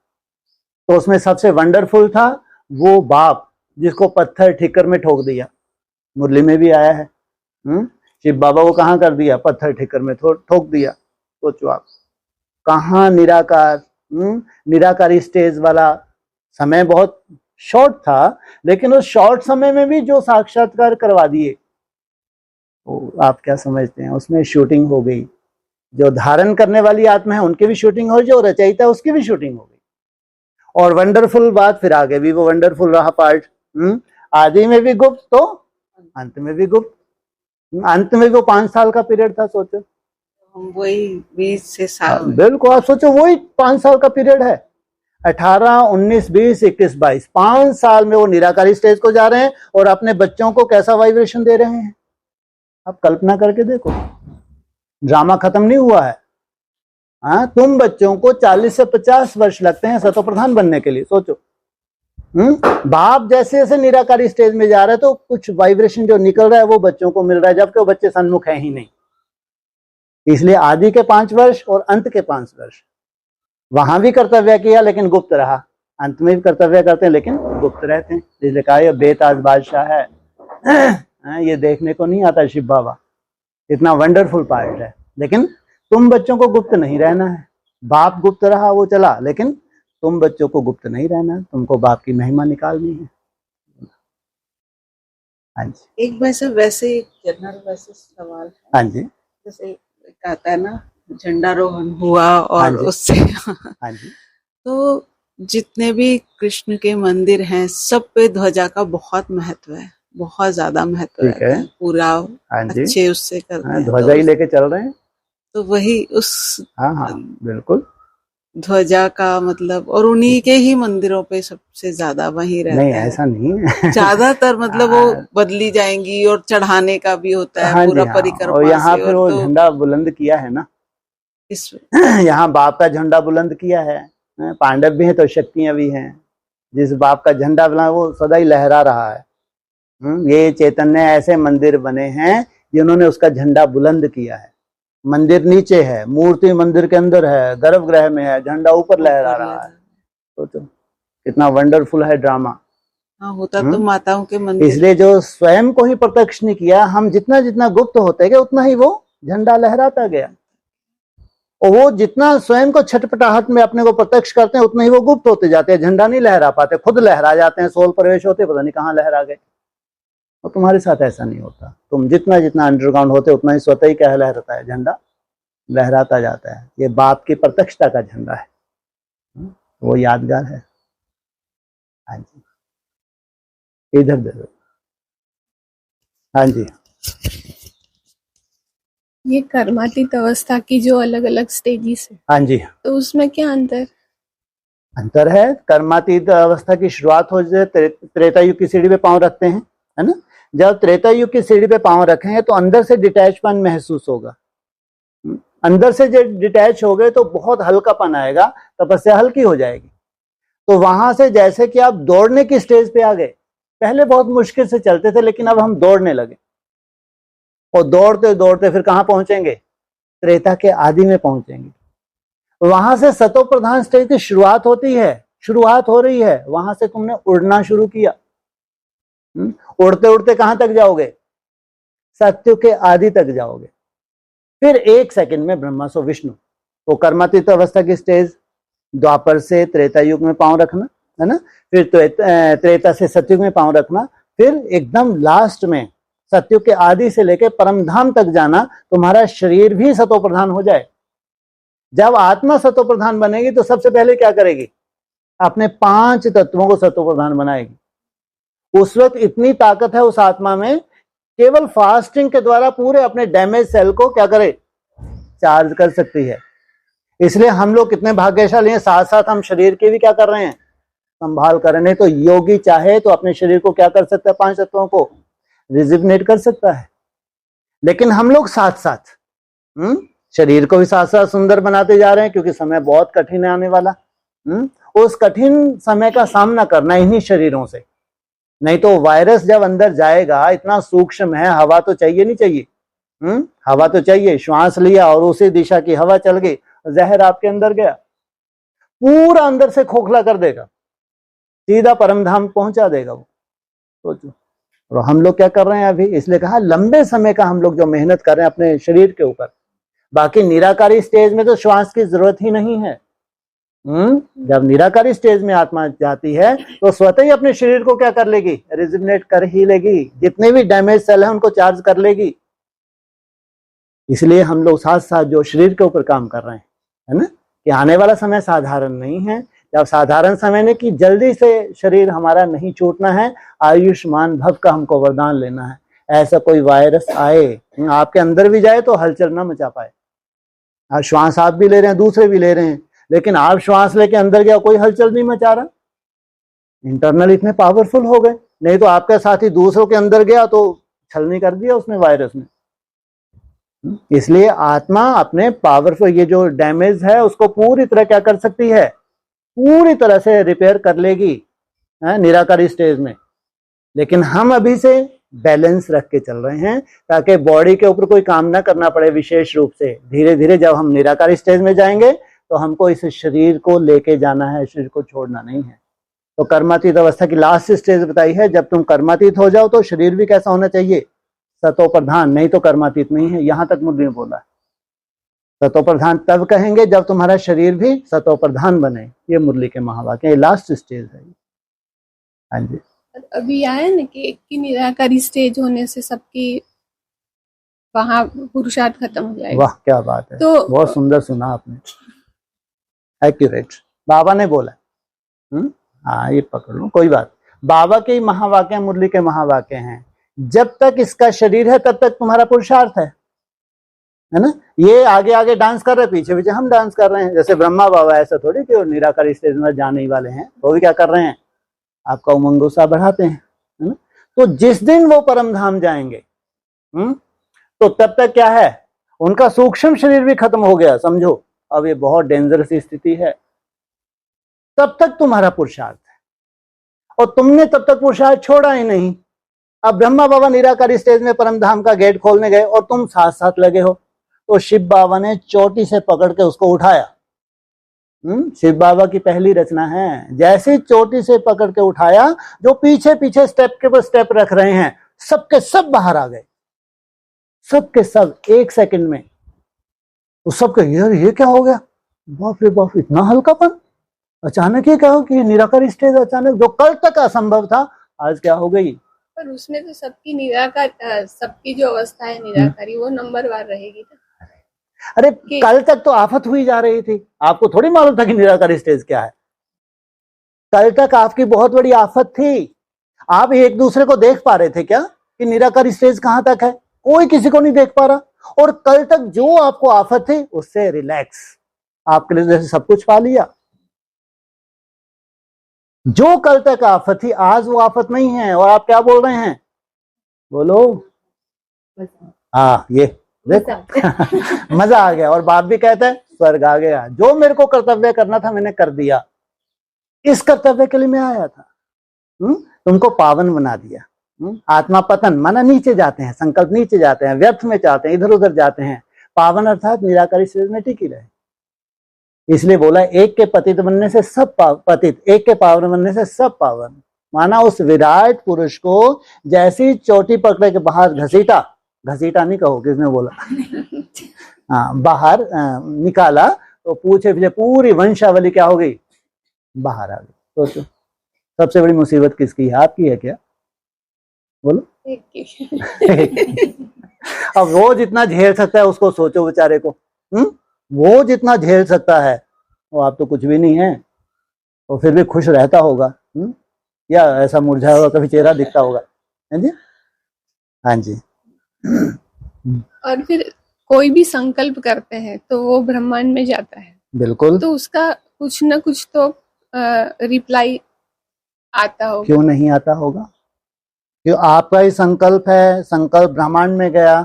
तो उसमें सबसे वंडरफुल था वो बाप जिसको पत्थर ठिकर में ठोक दिया। मुरली में भी आया है, शिव बाबा को कहाँ कर दिया, पत्थर ठिकर में ठोक दिया। सोचो आप, कहाँ निराकार, निराकारी स्टेज वाला समय बहुत शॉर्ट था, लेकिन उस शॉर्ट समय में भी जो साक्षात्कार करवा दिए, तो आप क्या समझते हैं, उसमें शूटिंग हो गई। जो धारण करने वाली आत्मा है उनकी भी शूटिंग हो, जो रचयिता उसकी भी शूटिंग हो गई। और वंडरफुल बात, फिर आगे भी वो वंडरफुल रहा पार्ट। आदि में भी गुप्त तो अंत में भी गुप्त। अंत में वो 5 साल का पीरियड था। सोचो, वही 20 से साल, बिल्कुल आप सोचो, वही 5 साल का पीरियड है। 18, 19, 20, 21, 22, 5 साल में वो निराकारी स्टेज को जा रहे हैं और अपने बच्चों को कैसा वाइब्रेशन दे रहे हैं। आप कल्पना करके देखो, ड्रामा खत्म नहीं हुआ है। हाँ, तुम बच्चों को 40 से 50 वर्ष लगते हैं सतोप्रधान बनने के लिए। सोचो, बाप जैसे जैसे निराकारी स्टेज में जा रहा है, तो कुछ वाइब्रेशन जो निकल रहा है वो बच्चों को मिल रहा है, जबकि वो बच्चे सन्मुख है ही नहीं। इसलिए आदि के 5 वर्ष और अंत के 5 वर्ष वहां भी कर्तव्य किया, लेकिन गुप्त रहा। अंत में भी कर्तव्य करते हैं, लेकिन गुप्त रहते हैं। इसलिए कहा ये बेताज बादशाह है, ये देखने को नहीं आता शिव बाबा। इतना वंडरफुल पार्ट है, लेकिन तुम बच्चों को गुप्त नहीं रहना है। बाप गुप्त रहा, वो चला, लेकिन तुम बच्चों को गुप्त नहीं रहना है। तुमको बाप की महिमा निकालनी है। हाँ जी, एक वैसे जनरल वैसे सवाल है। हाँ जी, जैसे कहता है ना, झंडारोहण हुआ और हाँ जी, उससे हाँ जी, तो जितने भी कृष्ण के मंदिर हैं, सब पे ध्वजा का बहुत महत्व है, बहुत ज्यादा महत्व रहता है। पूरा अच्छे उससे करते हैं, ध्वजा ही लेके चल रहे हैं। तो वही उस, हाँ, बिल्कुल, ध्वजा का मतलब, और उन्हीं के ही मंदिरों पे सबसे ज्यादा वही रहता है। नहीं, ऐसा नहीं है। ज्यादातर मतलब वो बदली जाएंगी, और चढ़ाने का भी होता है पूरा परिक्रमा। और यहाँ फिर वो झंडा बुलंद किया है ना, यहाँ बाप का झंडा बुलंद किया है। पांडव भी हैं तो शक्तियां भी हैं। जिस बाप का झंडा बुलंद, वो सदा ही लहरा रहा है। ये चैतन्य ऐसे मंदिर बने हैं जिन्होंने उसका झंडा बुलंद किया है। मंदिर नीचे है, मूर्ति मंदिर के अंदर है, गर्भगृह में है, झंडा ऊपर लहरा रहा है। तो कितना वंडरफुल है ड्रामा। हाँ, होता तो माताओं के मंदिर। इसलिए जो स्वयं को ही प्रत्यक्ष नहीं किया, हम जितना जितना गुप्त होते गए उतना ही वो झंडा लहराता गया। और वो जितना स्वयं को छटपटाहट में अपने को प्रत्यक्ष करते हैं उतना ही वो गुप्त होते जाते हैं, झंडा नहीं लहरा पाते, खुद लहरा जाते हैं, सोल प्रवेश होते पता नहीं कहाँ लहरा गए। और तुम्हारे साथ ऐसा नहीं होता, तुम जितना जितना अंडरग्राउंड होते उतना ही स्वतः ही क्या लहराता है, झंडा लहराता जाता है। ये बाप की प्रत्यक्षता का झंडा है, वो यादगार है। हाँ जी, इधर दे दो। हाँ जी, ये कर्मातीत अवस्था की जो अलग अलग स्टेजेस है, हाँ जी, तो उसमें क्या अंतर है। कर्मातीत अवस्था की शुरुआत हो जाए त्रेता युग की सीढ़ी पे पांव रखते हैं, है ना। जब त्रेता युग की सीढ़ी पे पांव रखेंगे तो अंदर से डिटैचपन महसूस होगा। अंदर से जब डिटैच हो गए तो बहुत हल्कापन आएगा, तपस्या हल्की हो जाएगी। तो वहां से जैसे कि आप दौड़ने की स्टेज पे आ गए, पहले बहुत मुश्किल से चलते थे लेकिन अब हम दौड़ने लगे, और दौड़ते दौड़ते फिर कहां पहुंचेंगे, त्रेता के आदि में पहुंचेंगे। वहां से सतो प्रधान स्टेज की शुरुआत होती है, शुरुआत हो रही है, वहां से तुमने उड़ना शुरू किया। उड़ते उड़ते कहां तक जाओगे, सत्य के आदि तक जाओगे। फिर एक सेकंड में ब्रह्मा सो विष्णु। वो कर्मातीत अवस्था की स्टेज द्वापर से त्रेता युग में पांव रखना, है ना। फिर त्रेता से सतयुग में पांव रखना, फिर एकदम लास्ट में सतयुग के आदि से लेकर परम धाम तक जाना। तुम्हारा शरीर भी सतो प्रधान हो जाए। जब आत्मा सतो प्रधान बनेगी तो सबसे पहले क्या करेगी, अपने 5 तत्वों को सतो प्रधान बनाएगी। उस वक्त इतनी ताकत है उस आत्मा में, केवल फास्टिंग के द्वारा पूरे अपने डैमेज सेल को क्या करे, चार्ज कर सकती है। इसलिए हम लोग कितने भाग्यशाली हैं, साथ साथ हम शरीर के भी क्या कर रहे हैं, संभाल कर रहे हैं। नहीं तो योगी चाहे तो अपने शरीर को क्या कर सकता है, 5 तत्वों को रिजिवनेट कर सकता है। लेकिन हम लोग साथ साथ शरीर को भी साथ साथ सुंदर बनाते जा रहे हैं, क्योंकि समय बहुत कठिन है आने वाला। उस कठिन समय का सामना करना इन्हीं शरीरों से। नहीं तो वायरस जब अंदर जाएगा, इतना सूक्ष्म है, हवा तो चाहिए नहीं चाहिए, हवा तो चाहिए। श्वास लिया और उसी दिशा की हवा चल गई, जहर आपके अंदर गया, पूरा अंदर से खोखला कर देगा, सीधा परम धाम पहुंचा देगा वो। सोचो। और हम लोग क्या कर रहे हैं अभी, इसलिए कहा लंबे समय का हम लोग जो मेहनत कर रहे हैं अपने शरीर के ऊपर। बाकी निराकारी स्टेज में तो श्वास की जरूरत ही नहीं है। जब निराकारी स्टेज में आत्मा जाती है तो स्वतः ही अपने शरीर को क्या कर लेगी, रिजिवनेट कर ही लेगी। जितने भी डैमेज सेल है उनको चार्ज कर लेगी। इसलिए हम लोग साथ साथ जो शरीर के ऊपर काम कर रहे हैं, है ना, कि आने वाला समय साधारण नहीं है। जब साधारण समय ने कि जल्दी से शरीर हमारा नहीं छूटना है, आयुष्मान भव का हमको वरदान लेना है। ऐसा कोई वायरस आए आपके अंदर भी जाए तो हलचल ना मचा पाए। आज श्वास आप भी ले रहे हैं, दूसरे भी ले रहे हैं, लेकिन आप श्वास लेके अंदर गया, कोई हलचल नहीं मचा रहा। इंटरनल इतने पावरफुल हो गए। नहीं तो आपका साथी दूसरों के अंदर गया तो छलनी कर दिया उसने, वायरस ने। इसलिए आत्मा अपने पावरफुल ये जो डैमेज है उसको पूरी तरह क्या कर सकती है, पूरी तरह से रिपेयर कर लेगी निराकारी स्टेज में। लेकिन हम अभी से बैलेंस रख के चल रहे हैं ताकि बॉडी के ऊपर कोई काम ना करना पड़े। विशेष रूप से धीरे धीरे जब हम निराकारी स्टेज में जाएंगे तो हमको इस शरीर को लेके जाना है, शरीर को छोड़ना नहीं है। तो कर्मातीत अवस्था की लास्ट स्टेज बताई है, जब तुम कर्मातीत हो जाओ तो शरीर भी कैसा होना चाहिए, सतो प्रधान, नहीं तो कर्मातीत नहीं है। यहां तक मुरली ने बोला। सतो प्रधान तब कहेंगे जब तुम्हारा शरीर भी सतो प्रधान बने। ये मुरली के महावाक्य, ये लास्ट स्टेज है। हाँ जी, अभी आया ना कि एक की निराकारी स्टेज होने से सबकी वहां पुरुषार्थ खत्म हो जाएगा। वाह क्या बात है, तो बहुत सुंदर सुना आपने, एक्यूरेट। बाबा ने बोला। हाँ ये पकड़ लो, कोई बात। बाबा के महावाक्य मुरली के महावाक्य हैं। जब तक इसका शरीर है तब तक तुम्हारा पुरुषार्थ है ना। ये आगे आगे डांस कर रहे, पीछे पीछे हम डांस कर रहे हैं। जैसे ब्रह्मा बाबा ऐसा थोड़ी कि वो निराकारी स्टेज में जाने ही वाले हैं, वो भी क्या कर रहे हैं, आपका उमंग उत्साह बढ़ाते हैं, है ना। तो जिस दिन वो परम धाम जाएंगे तो तब तक क्या है, उनका सूक्ष्म शरीर भी खत्म हो गया, समझो। अब ये बहुत डेंजरस स्थिति है। तब तक तुम्हारा पुरुषार्थ है और तुमने तब तक पुरुषार्थ छोड़ा ही नहीं। अब ब्रह्मा बाबा निराकारी स्टेज में परम धाम का गेट खोलने गए और तुम साथ साथ लगे हो, तो शिव बाबा ने चोटी से पकड़ के उसको उठाया। शिव बाबा की पहली रचना है। जैसे चोटी से पकड़ के उठाया, जो पीछे पीछे स्टेप के ऊपर स्टेप रख रहे हैं, सबके सब बाहर आ गए, सबके सब एक सेकंड में। तो सब कहे यार ये क्या हो गया, बाप रे बाप, इतना हल्कापन, अचानक ये क्या हो कि निराकार स्टेज अचानक जो कल तक असंभव था आज क्या हो गई। पर उसमें तो सबकी निराकार सबकी जो अवस्था है निराकारी वो नंबरवार रहेगी ना। अरे कल तक तो आफत हुई जा रही थी, आपको थोड़ी मालूम था कि निराकार स्टेज क्या है। कल तक आपकी बहुत बड़ी आफत थी, आप एक दूसरे को देख पा रहे थे क्या कि निराकार स्टेज कहां तक है? कोई किसी को नहीं देख पा रहा। और कल तक जो आपको आफत थी उससे रिलैक्स, आपके लिए जैसे सब कुछ पा लिया। जो कल तक आफत थी आज वो आफत नहीं है। और आप क्या बोल रहे हैं, बोलो। हाँ ये देखो मजा आ गया। और बाप भी कहता है स्वर्ग आ गया, जो मेरे को कर्तव्य करना था मैंने कर दिया, इस कर्तव्य के लिए मैं आया था। तुमको पावन बना दिया। आत्मा पतन माना नीचे जाते हैं, संकल्प नीचे जाते हैं, व्यर्थ में जाते हैं, इधर उधर जाते हैं। पावन अर्थात निराकारी शरीर में टिकी रहे। इसलिए बोला एक के पतित बनने से सब पतित, एक के पावन बनने से सब पावन। माना उस विराट पुरुष को जैसी चोटी पकड़े के बाहर घसीटा, घसीटा नहीं कहो किसने बोला हाँ बाहर निकाला तो पूछे पीछे पूरी वंशावली क्या हो गई, बाहर आ गई। तो सबसे बड़ी मुसीबत किसकी है, आपकी है क्या, बोलो। अब वो जितना झेल सकता है उसको सोचो बेचारे को। वो जितना झेल सकता है वो आप तो कुछ भी नहीं है। वो फिर भी खुश रहता होगा या ऐसा मुरझाया हुआ कभी चेहरा दिखता होगा, है जी। हाँ जी। और फिर कोई भी संकल्प करते हैं तो वो ब्रह्मांड में जाता है, बिल्कुल। तो उसका कुछ ना कुछ तो रिप्लाई आता होगा। क्यों नहीं आता होगा, क्यों आपका ही संकल्प है। संकल्प ब्रह्मांड में गया,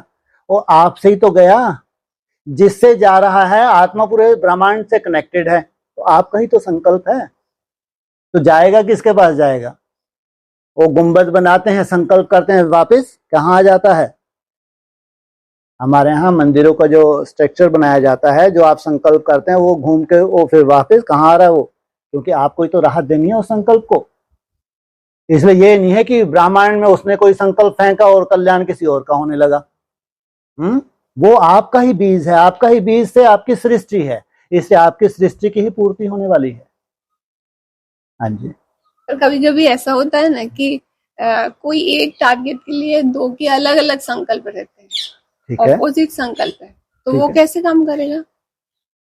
वो आपसे ही तो गया। जिससे जा रहा है आत्मा पूरे ब्रह्मांड से कनेक्टेड है, तो आपका ही तो संकल्प है। तो जाएगा किसके पास जाएगा? वो गुंबद बनाते हैं, संकल्प करते हैं, वापस कहाँ आ जाता है? हमारे यहाँ मंदिरों का जो स्ट्रक्चर बनाया जाता है, जो आप संकल्प करते हैं वो घूम के वो फिर वापस कहाँ आ रहा है वो, क्योंकि आपको ही तो राहत देनी है उस संकल्प को। इसलिए ये नहीं है कि ब्रह्मांड में उसने कोई संकल्प फेंका और कल्याण किसी और का होने लगा। वो आपका ही बीज है, आपका ही बीज से आपकी सृष्टि है, इससे आपकी सृष्टि की ही पूर्ति होने वाली है। हाँ जी। और कभी कभी ऐसा होता है ना कि कोई एक टारगेट के लिए दो के अलग अलग संकल्प रहते हैं, ठीक है, ऑपोजिट संकल्प है, तो ठीक वो है। कैसे काम करेगा?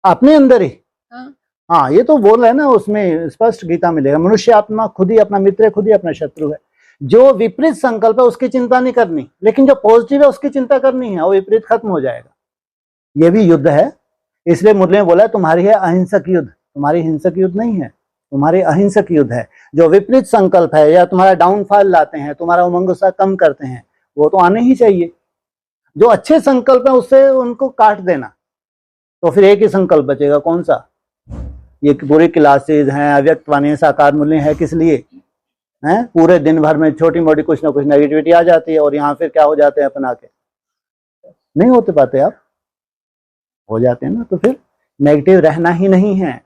अपने अंदर ही। हाँ, हाँ ये तो बोल रहे हैं ना, उसमें स्पष्ट गीता मिलेगा। मनुष्य आत्मा खुद ही अपना मित्र है, खुद ही अपना शत्रु है। जो विपरीत संकल्प है उसकी चिंता नहीं करनी, लेकिन जो पॉजिटिव है उसकी चिंता करनी है, वो विपरीत खत्म हो जाएगा। ये भी युद्ध है। इसलिए मुरली ने बोला तुम्हारी है अहिंसक युद्ध, तुम्हारी हिंसक युद्ध नहीं है, तुम्हारी अहिंसक युद्ध है। जो विपरीत संकल्प है या तुम्हारा डाउनफॉल लाते हैं, तुम्हारा उमंग उत्साह कम करते हैं, वो तो आने ही चाहिए। जो अच्छे संकल्प है उससे उनको काट देना, तो फिर एक ही संकल्प बचेगा, कौन सा? ये पूरी क्लासेज हैं, अव्यक्त वाणी साकार मूल्य है, किस लिए हैं? पूरे दिन भर में छोटी मोटी कुछ ना कुछ नेगेटिविटी आ जाती है, और यहाँ फिर क्या हो जाते हैं अपना के, नहीं होते पाते आप, हो जाते हैं ना। तो फिर नेगेटिव रहना ही नहीं है।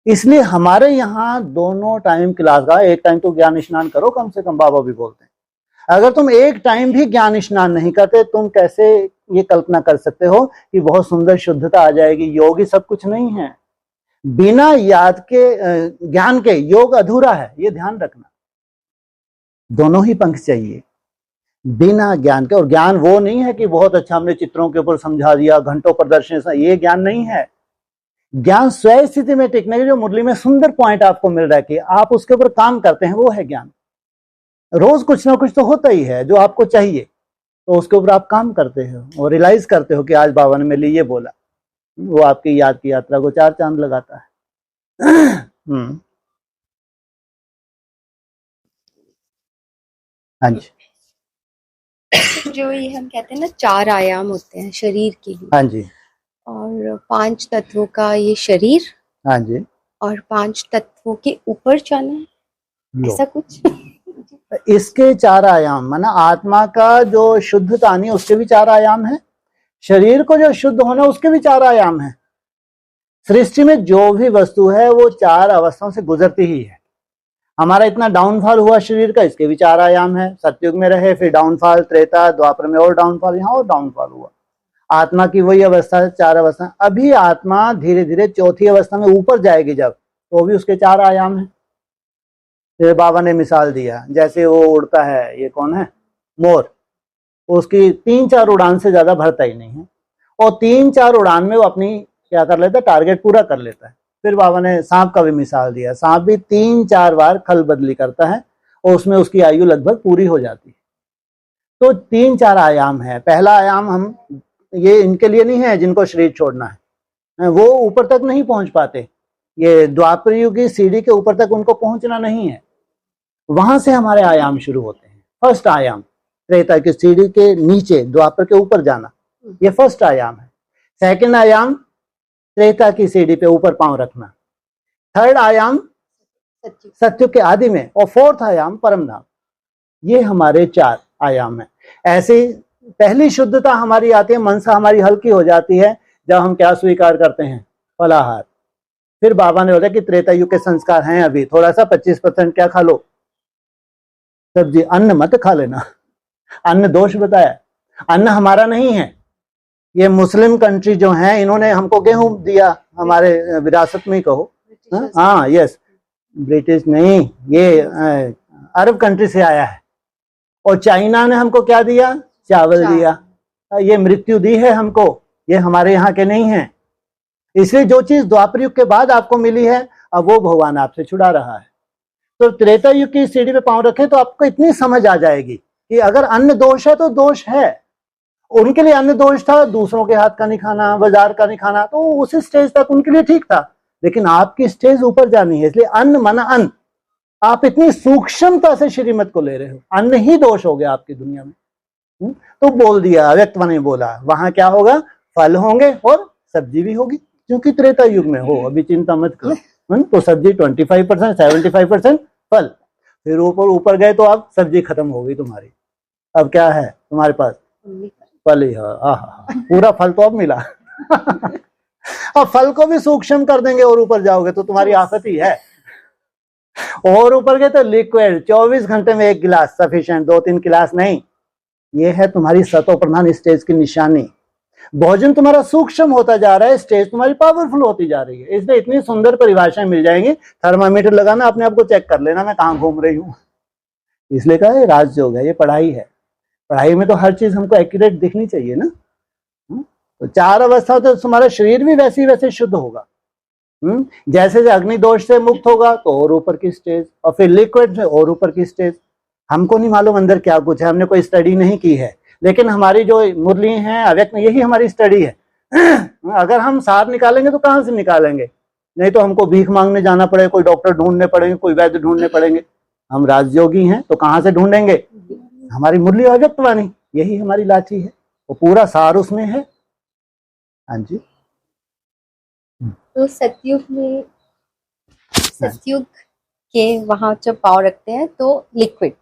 इसलिए हमारे यहाँ दोनों टाइम क्लास का, एक टाइम तो ज्ञान स्नान करो कम से कम, बाबा भी बोलते हैं। अगर तुम एक टाइम भी ज्ञान स्नान नहीं करते, तुम कैसे ये कल्पना कर सकते हो कि बहुत सुंदर शुद्धता आ जाएगी? योगी सब कुछ नहीं है, बिना याद के ज्ञान के योग अधूरा है, ये ध्यान रखना। दोनों ही पंख चाहिए, बिना ज्ञान के। और ज्ञान वो नहीं है कि बहुत अच्छा हमने चित्रों के ऊपर समझा दिया, घंटों प्रदर्शन, ये ज्ञान नहीं है। ज्ञान स्वयं स्थिति में टिकने के जो मुरली में सुंदर पॉइंट आपको मिल रहा है कि आप उसके ऊपर काम करते हैं, वो है ज्ञान। रोज कुछ ना कुछ तो होता ही है जो आपको चाहिए, तो उसके ऊपर आप काम करते हो और रियलाइज करते हो कि आज बाबा ने मेरे लिए ये बोला, वो आपकी याद की यात्रा को 4 चांद लगाता है। हाँ जी। जो ये हम कहते हैं ना 4 आयाम होते हैं शरीर के लिए, हाँ जी। और 5 तत्वों का ये शरीर, हाँ जी। और 5 तत्वों के ऊपर जाना है, ऐसा कुछ। इसके 4 आयाम, माना आत्मा का जो शुद्धता नहीं उसके भी 4 आयाम है, शरीर को जो शुद्ध होना उसके भी 4 आयाम है। सृष्टि में जो भी वस्तु है वो 4 अवस्थाओं से गुजरती ही है। हमारा इतना डाउनफॉल हुआ शरीर का, इसके भी 4 आयाम है। सतयुग में रहे, फिर डाउनफॉल, त्रेता, द्वापर में और डाउनफॉल, यहाँ और डाउनफॉल हुआ। आत्मा की वही अवस्था है, 4 अवस्था। अभी आत्मा धीरे धीरे चौथी अवस्था में ऊपर जाएगी जब, तो भी उसके 4 आयाम है। फिर बाबा ने मिसाल दिया, जैसे वो उड़ता है, ये कौन है, मोर, उसकी 3-4 उड़ान से ज्यादा भरता ही नहीं है, और 3-4 उड़ान में वो अपनी क्या कर लेता है, टारगेट पूरा कर लेता है। फिर बाबा ने सांप का भी मिसाल दिया, सांप भी 3-4 बार खल बदली करता है और उसमें उसकी आयु लगभग पूरी हो जाती है। तो 3-4 आयाम है। पहला आयाम हम, ये इनके लिए नहीं है जिनको शरीर छोड़ना है, वो ऊपर तक नहीं पहुंच पाते, ये द्वापर युग की सीढ़ी के ऊपर तक उनको पहुंचना नहीं है, वहां से हमारे आयाम शुरू होते हैं। फर्स्ट आयाम त्रेता की सीढ़ी के नीचे द्वापर के ऊपर जाना, ये फर्स्ट आयाम है। सेकंड आयाम त्रेता की सीढ़ी पे ऊपर पांव रखना। थर्ड आयाम सत्युग के आदि में, और फोर्थ आयाम परम धाम। ये हमारे 4 आयाम है। ऐसे पहली शुद्धता हमारी आती है, मनसा हमारी हल्की हो जाती है जब हम क्या स्वीकार करते हैं, फलाहार। फिर बाबा ने बोला कि त्रेता युग के संस्कार हैं अभी, थोड़ा सा 25% क्या खा लो, सब्जी, अन्न मत खा लेना। अन्न दोष बताया, अन्न हमारा नहीं है, ये मुस्लिम कंट्री जो है इन्होंने हमको गेहूं दिया, हमारे विरासत में ही कहो, हाँ यस, ब्रिटिश नहीं, ये अरब कंट्री से आया है। और चाइना ने हमको क्या दिया, चावल दिया, ये मृत्यु दी है हमको, ये हमारे यहाँ के नहीं है। इसलिए जो चीज द्वापर युग के बाद आपको मिली है, अब वो भगवान आपसे छुड़ा रहा है। तो त्रेता युग की सीढ़ी पे पांव रखें तो आपको इतनी समझ आ जाएगी कि अगर अन्न दोष है तो दोष है। उनके लिए अन्न दोष था, दूसरों के हाथ का नहीं खाना, बाजार का नहीं खाना, तो उस स्टेज तक उनके लिए ठीक था, लेकिन आपकी स्टेज ऊपर जानी है। इसलिए अन्न माना अन्न, आप इतनी सूक्ष्मता से श्रीमत को ले रहे हो, अन्न ही दोष हो गया आपकी दुनिया में। तो बोल दिया, अव्यक्त ने बोला, वहां क्या होगा, फल होंगे और सब्जी भी होगी, क्योंकि त्रेता युग में हो, अभी चिंता मत करो। तो सब्जी 25%, 75% फल। फिर ऊपर गए तो अब सब्जी खत्म हो गई तुम्हारी, अब क्या है तुम्हारे पास, फल ही है। पूरा फल तो अब मिला। अब फल को भी सूक्ष्म कर देंगे और ऊपर जाओगे तो तुम्हारी आफत ही है। और ऊपर गए तो लिक्विड 24 घंटे में 1 गिलास सफिशिएंट, 2-3 गिलास नहीं। ये है तुम्हारी सतो प्रधान स्टेज की निशानी। भोजन तुम्हारा सूक्ष्म होता जा रहा है, स्टेज तुम्हारी पावरफुल होती जा रही है। इसलिए इतनी सुंदर परिभाषाएं मिल जाएंगी, थर्मामीटर लगाना, अपने आप को चेक कर लेना मैं कहाँ घूम रही हूँ। इसलिए कहा राजयोग है, ये पढ़ाई है। पढ़ाई में तो हर चीज हमको एक्यूरेट दिखनी चाहिए ना। तो 4 अवस्था तो तुम्हारा शरीर भी वैसे शुद्ध होगा। जैसे अग्नि दोष से मुक्त होगा तो और ऊपर की स्टेज, और फिर लिक्विड से और ऊपर की स्टेज। हमको नहीं मालूम अंदर क्या कुछ है, हमने कोई स्टडी नहीं की है, लेकिन हमारी जो मुरली है अव्यक्त में, यही हमारी स्टडी है। अगर हम सार निकालेंगे तो कहाँ से निकालेंगे, नहीं तो हमको भीख मांगने जाना पड़ेगा, कोई डॉक्टर ढूंढने पड़ेंगे, कोई वैद्य ढूंढने पड़ेंगे। हम राजयोगी हैं तो कहाँ से ढूंढेंगे, हमारी मुरली अव्यक्त वाणी, यही हमारी लाठी है, वो पूरा सार उसमें है। हाँ जी। तो सतयुग में, सतयुग के वहां जब पाँव रखते हैं तो लिक्विड,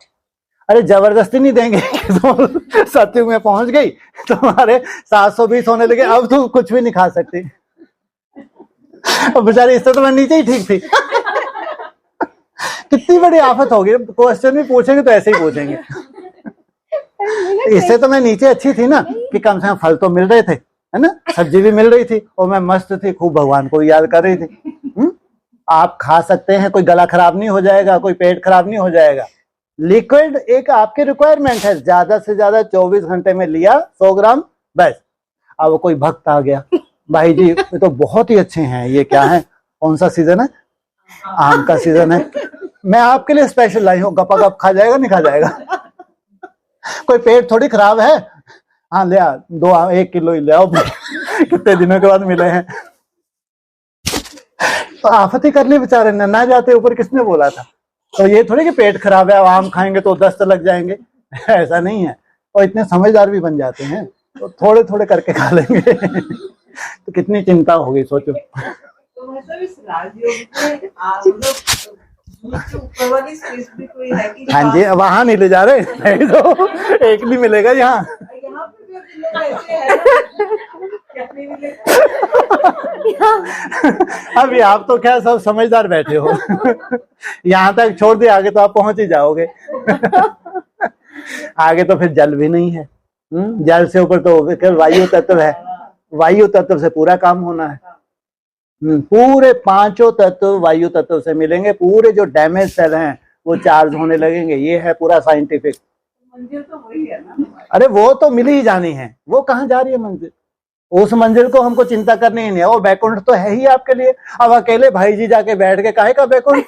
अरे जबरदस्ती नहीं देंगे तो सतयुग में पहुंच गई तुम्हारे 720 होने लगे, अब तो कुछ भी नहीं खा सकती। बेचारी, इससे तो मैं नीचे ही ठीक थी। कितनी बड़ी आफत होगी, क्वेश्चन भी पूछेंगे तो ऐसे ही पूछेंगे। इससे तो मैं नीचे अच्छी थी ना, कि कम से कम फल तो मिल रहे थे, है ना, सब्जी भी मिल रही थी, और मैं मस्त थी, खूब भगवान को याद कर रही थी। आप खा सकते हैं, कोई गला खराब नहीं हो जाएगा, कोई पेट खराब नहीं हो जाएगा। लिक्विड एक आपके रिक्वायरमेंट है, ज्यादा से ज्यादा 24 घंटे में लिया 100 ग्राम बस। अब कोई भक्त आ गया, भाई जी ये तो बहुत ही अच्छे हैं, ये क्या है, कौन सा सीजन है, आम का सीजन है, मैं आपके लिए स्पेशल लाई हूँ, गपा गप खा जाएगा नहीं खा जाएगा। कोई पेट थोड़ी खराब है, हाँ ले आ, 1 किलो ही ले आओ। कितने दिनों के बाद मिले हैं। तो आफत ही कर ली बेचारे ने, ना जाते ऊपर किसने बोला था। तो ये थोड़ी कि पेट खराब है, आम खाएंगे तो दस्त लग जाएंगे, ऐसा नहीं है। और इतने समझदार भी बन जाते हैं, तो थोड़े थोड़े करके खा लेंगे। तो कितनी चिंता होगी सोचो। तो मतलब इस राजयोग में ऊपर वाली स्पेस भी कोई है कि, हाँ जी, वहां नहीं ले जा रहे, नहीं तो एक नहीं मिलेगा यहाँ पे भी लोग ऐसे है ना, क्या नहीं मिलेगा। अभी आप तो क्या सब समझदार बैठे हो। यहाँ तक छोड़ दिया, आगे तो आप पहुंच ही जाओगे। आगे तो फिर जल भी नहीं है, जल से ऊपर तो केवल वायु तत्व है, वायु तत्व से पूरा काम होना है। पूरे पांचों तत्व वायु तत्व से मिलेंगे, पूरे जो डैमेज सेल हैं वो चार्ज होने लगेंगे। ये है पूरा साइंटिफिक। मंजिल तो वही है ना। अरे वो तो मिल ही जानी है, वो कहाँ जा रही है मंजिल, उस मंजिल को हमको चिंता करनी ही नहीं है। वो बैकुंठ तो है ही आपके लिए। अब अकेले भाई जी जाके बैठ के काहे का बैकुंठ?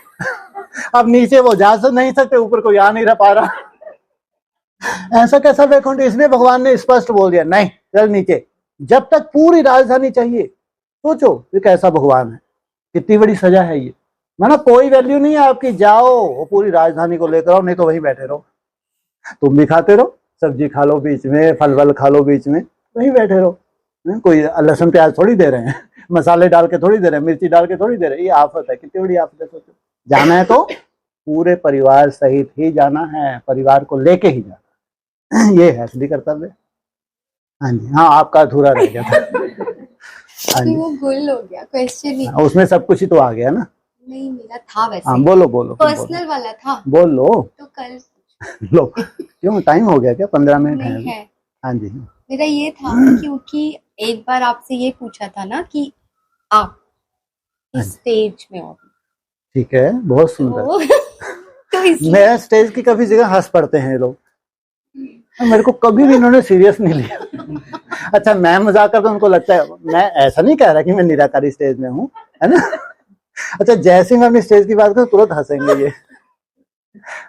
अब नीचे वो जा नहीं सकते, ऊपर कोई आ नहीं रह पा रहा, ऐसा कैसा बैकुंठ? इसलिए भगवान ने स्पष्ट बोल दिया, नहीं चल नीचे। जब तक पूरी राजधानी चाहिए, सोचो ये कैसा भगवान है, कितनी बड़ी सजा है ये। माना कोई वैल्यू नहीं है आपकी, जाओ पूरी राजधानी को लेकर आओ, नहीं तो वहीं बैठे रहो। तुम भी खाते रहो, सब्जी खा लो बीच में, फल वल खा लो बीच में, वहीं बैठे रहो। कोई लहसुन प्याज थोड़ी दे रहे हैं, मसाले डाल के थोड़ी दे रहे हैं, मिर्ची डाल के थोड़ी दे रहे हैं। ये आफत है, कितनी बड़ी आफत है। सोचो, जाना है तो पूरे परिवार सहित ही जाना है, परिवार को लेके ही जाना है। ये है असली कर्तव्य। हाँ जी, हाँ आपका अधूरा रह गया था। हाँ जी, वो गोल हो गया क्वेश्चन ही। उसमें सब कुछ ही तो आ गया ना। नहीं मेरा था वैसे। हाँ बोलो बोलो, पर्सनल वाला था, बोल लो। तो कल लो, क्यों टाइम हो गया क्या? 15 मिनट नहीं है। है। हाँ जी, मेरा ये था क्योंकि एक बार आपसे ये पूछा था ना कि आप इस स्टेज में हो, ठीक है, बहुत सुंदर। तो इसलिए मैं स्टेज की कभी जगह हंस पड़ते हैं लोग, मेरे को कभी भी इन्होंने सीरियस नहीं लिया। अच्छा मैं मजाक करता हूं, उनको लगता है मैं ऐसा नहीं कह रहा कि मैं निराकारी स्टेज में हूँ, है ना। अच्छा जैसे मैं अपनी स्टेज की बात करूं तुरंत हंसेंगे ये।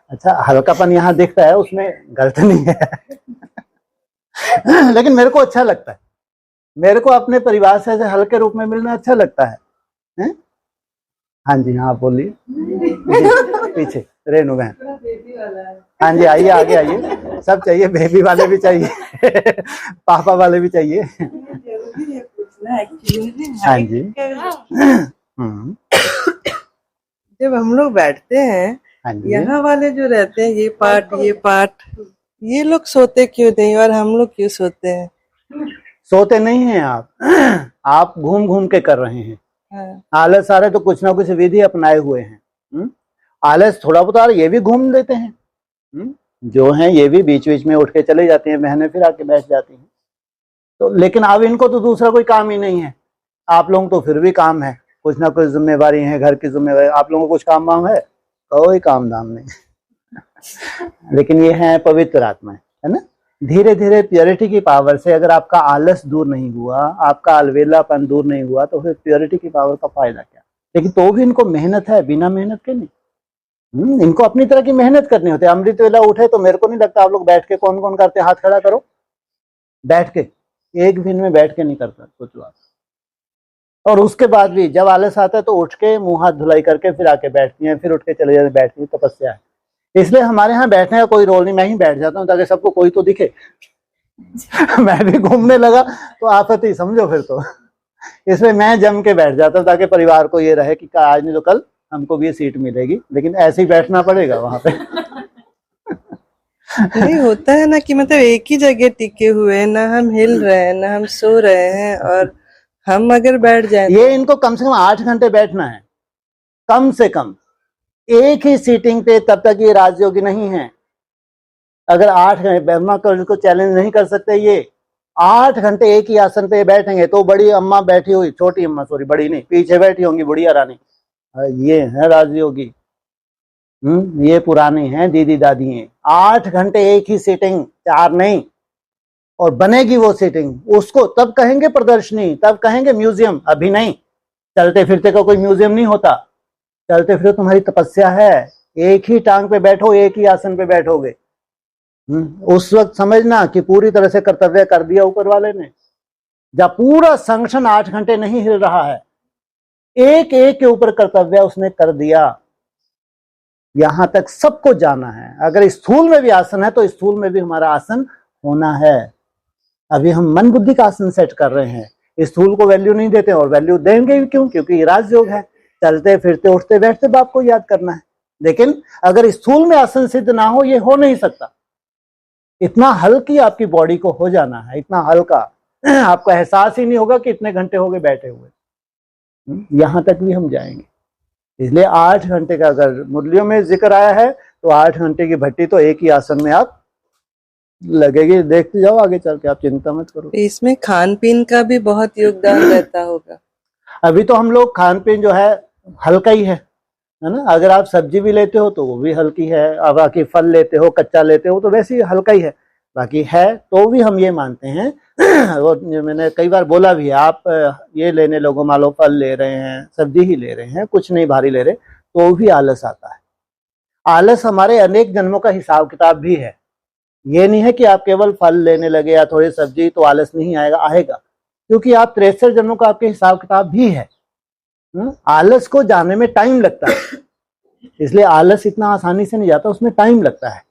अच्छा हल्कापन यहाँ दिखता है, उसमें गलत नहीं है। लेकिन मेरे को अच्छा लगता है, मेरे को अपने परिवार से ऐसे हल्के रूप में मिलना अच्छा लगता है, हैं? हाँ जी, हाँ आप बोलिए। पीछे रेनू बहन। हाँ जी आइए, आगे आइए। सब चाहिए, बेबी वाले भी चाहिए, पापा वाले भी चाहिए। जरूरी है पूछना एक्चुअली। हाँ जी। जब हम लोग बैठते हैं, हाँ जी, यहाँ वाले जो रहते हैं, ये पार्ट, ये लोग सोते क्यों नहीं और हम लोग क्यों सोते हैं? सोते नहीं हैं आप घूम घूम के कर रहे हैं। हाँ। आलस आ रहे तो कुछ ना कुछ विधि अपनाए हुए हैं। आलस थोड़ा बहुत आ रहा, ये भी घूम लेते हैं। जो हैं ये भी बीच बीच में उठ के चले जाती हैं, बहनें फिर आके बैठ जाती हैं। तो लेकिन अब इनको तो दूसरा कोई काम ही नहीं है। आप लोगों तो फिर भी काम है, कुछ ना कुछ जिम्मेवारी है, घर की जिम्मेवारी। आप लोगों को कुछ काम वाम है? कोई काम धाम नहीं। लेकिन ये है पवित्र आत्मा, है ना। धीरे धीरे प्योरिटी की पावर से अगर आपका आलस दूर नहीं हुआ, आपका अलवेलापन दूर नहीं हुआ, तो फिर प्योरिटी की पावर का फायदा क्या। लेकिन तो भी इनको मेहनत है, बिना मेहनत के नहीं। इनको अपनी तरह की मेहनत करनी होती है। अमृत वेला उठे तो मेरे को नहीं लगता आप लोग बैठ के कौन कौन करते, हाथ खड़ा करो। बैठ के एक दिन में बैठ के नहीं करता, सोचो आप। और उसके बाद भी जब आलस आता है तो उठ के मुंह हाथ धुलाई करके फिर आके बैठती हैं, फिर उठ के चले जाते, बैठती है। तपस्या है। इसलिए हमारे यहाँ बैठने का कोई रोल नहीं, मैं ही बैठ जाता हूँ ताकि सबको कोई तो दिखे। मैं भी घूमने लगा तो आफत ही समझो फिर तो। इसलिए मैं जम के बैठ जाता हूँ ताकि परिवार को ये रहे कि आज नहीं तो कल हमको भी ये सीट मिलेगी, लेकिन ऐसे ही बैठना पड़ेगा वहां पे। नहीं होता है ना कि मतलब एक ही जगह टिके हुए हैं, ना हम हिल रहे हैं ना हम सो रहे हैं, और हम अगर बैठ जाए ये इनको कम से कम 8 घंटे बैठना है, कम से कम एक ही सीटिंग पे, तब तक ये राजयोगी नहीं है। अगर 8 घंटे ब्रह्मा को चैलेंज नहीं कर सकते, ये 8 घंटे एक ही आसन पे बैठेंगे तो बड़ी अम्मा बैठी हुई, छोटी अम्मा सॉरी, बड़ी नहीं, पीछे बैठी होंगी बुढ़िया रानी, ये है राजयोगी। ये पुरानी है, दीदी दादी हैं। 8 घंटे एक ही सीटिंग, 4 नहीं। और बनेगी वो सीटिंग, उसको तब कहेंगे प्रदर्शनी, तब कहेंगे म्यूजियम, अभी नहीं। चलते फिरते का कोई म्यूजियम नहीं होता, चलते फिरते तुम्हारी तपस्या है। एक ही टांग पे बैठो, एक ही आसन पे बैठोगे। उस वक्त समझना कि पूरी तरह से कर्तव्य कर दिया ऊपर वाले ने। जब पूरा संगठन 8 घंटे नहीं हिल रहा है, एक एक के ऊपर कर्तव्य उसने कर दिया। यहां तक सबको जाना है। अगर स्थूल में भी आसन है तो स्थूल में भी हमारा आसन होना है। अभी हम मन बुद्धि का आसन सेट कर रहे हैं, स्थूल को वैल्यू नहीं देते, और वैल्यू देंगे भी क्यों? क्योंकि ये राजयोग है। चलते फिरते उठते बैठते बाप को याद करना है। लेकिन अगर स्थूल में आसन सिद्ध ना हो, ये हो नहीं सकता। इतना हल्की आपकी बॉडी को हो जाना है, इतना हल्का, आपको एहसास ही नहीं होगा कि इतने घंटे हो गए बैठे हुए। यहां तक भी हम जाएंगे। इसलिए 8 घंटे का अगर मुरलियों में जिक्र आया है तो 8 घंटे की भट्टी तो एक ही आसन में आप लगेगी, देखते जाओ आगे चल के, आप चिंता मत करो। इसमें खान पीन का भी बहुत योगदान रहता होगा। अभी तो हम लोग खान पीन जो है हल्का ही है ना। अगर आप सब्जी भी लेते हो तो वो भी हल्की है, अब बाकी फल लेते हो, कच्चा लेते हो तो वैसे ही हल्का ही है। बाकी है तो भी हम ये मानते हैं और मैंने कई बार बोला भी है, आप ये लेने लोगों, मान लो फल ले रहे हैं, सब्जी ही ले रहे हैं, कुछ नहीं भारी ले रहे, तो भी आलस आता है। आलस हमारे अनेक जन्मों का हिसाब किताब भी है। ये नहीं है कि आप केवल फल लेने लगे या थोड़ी सब्जी तो आलस नहीं आएगा, आएगा, क्योंकि आप 63 जन्मों का आपके हिसाब किताब भी है। आलस को जाने में टाइम लगता है, इसलिए आलस इतना आसानी से नहीं जाता, उसमें टाइम लगता है।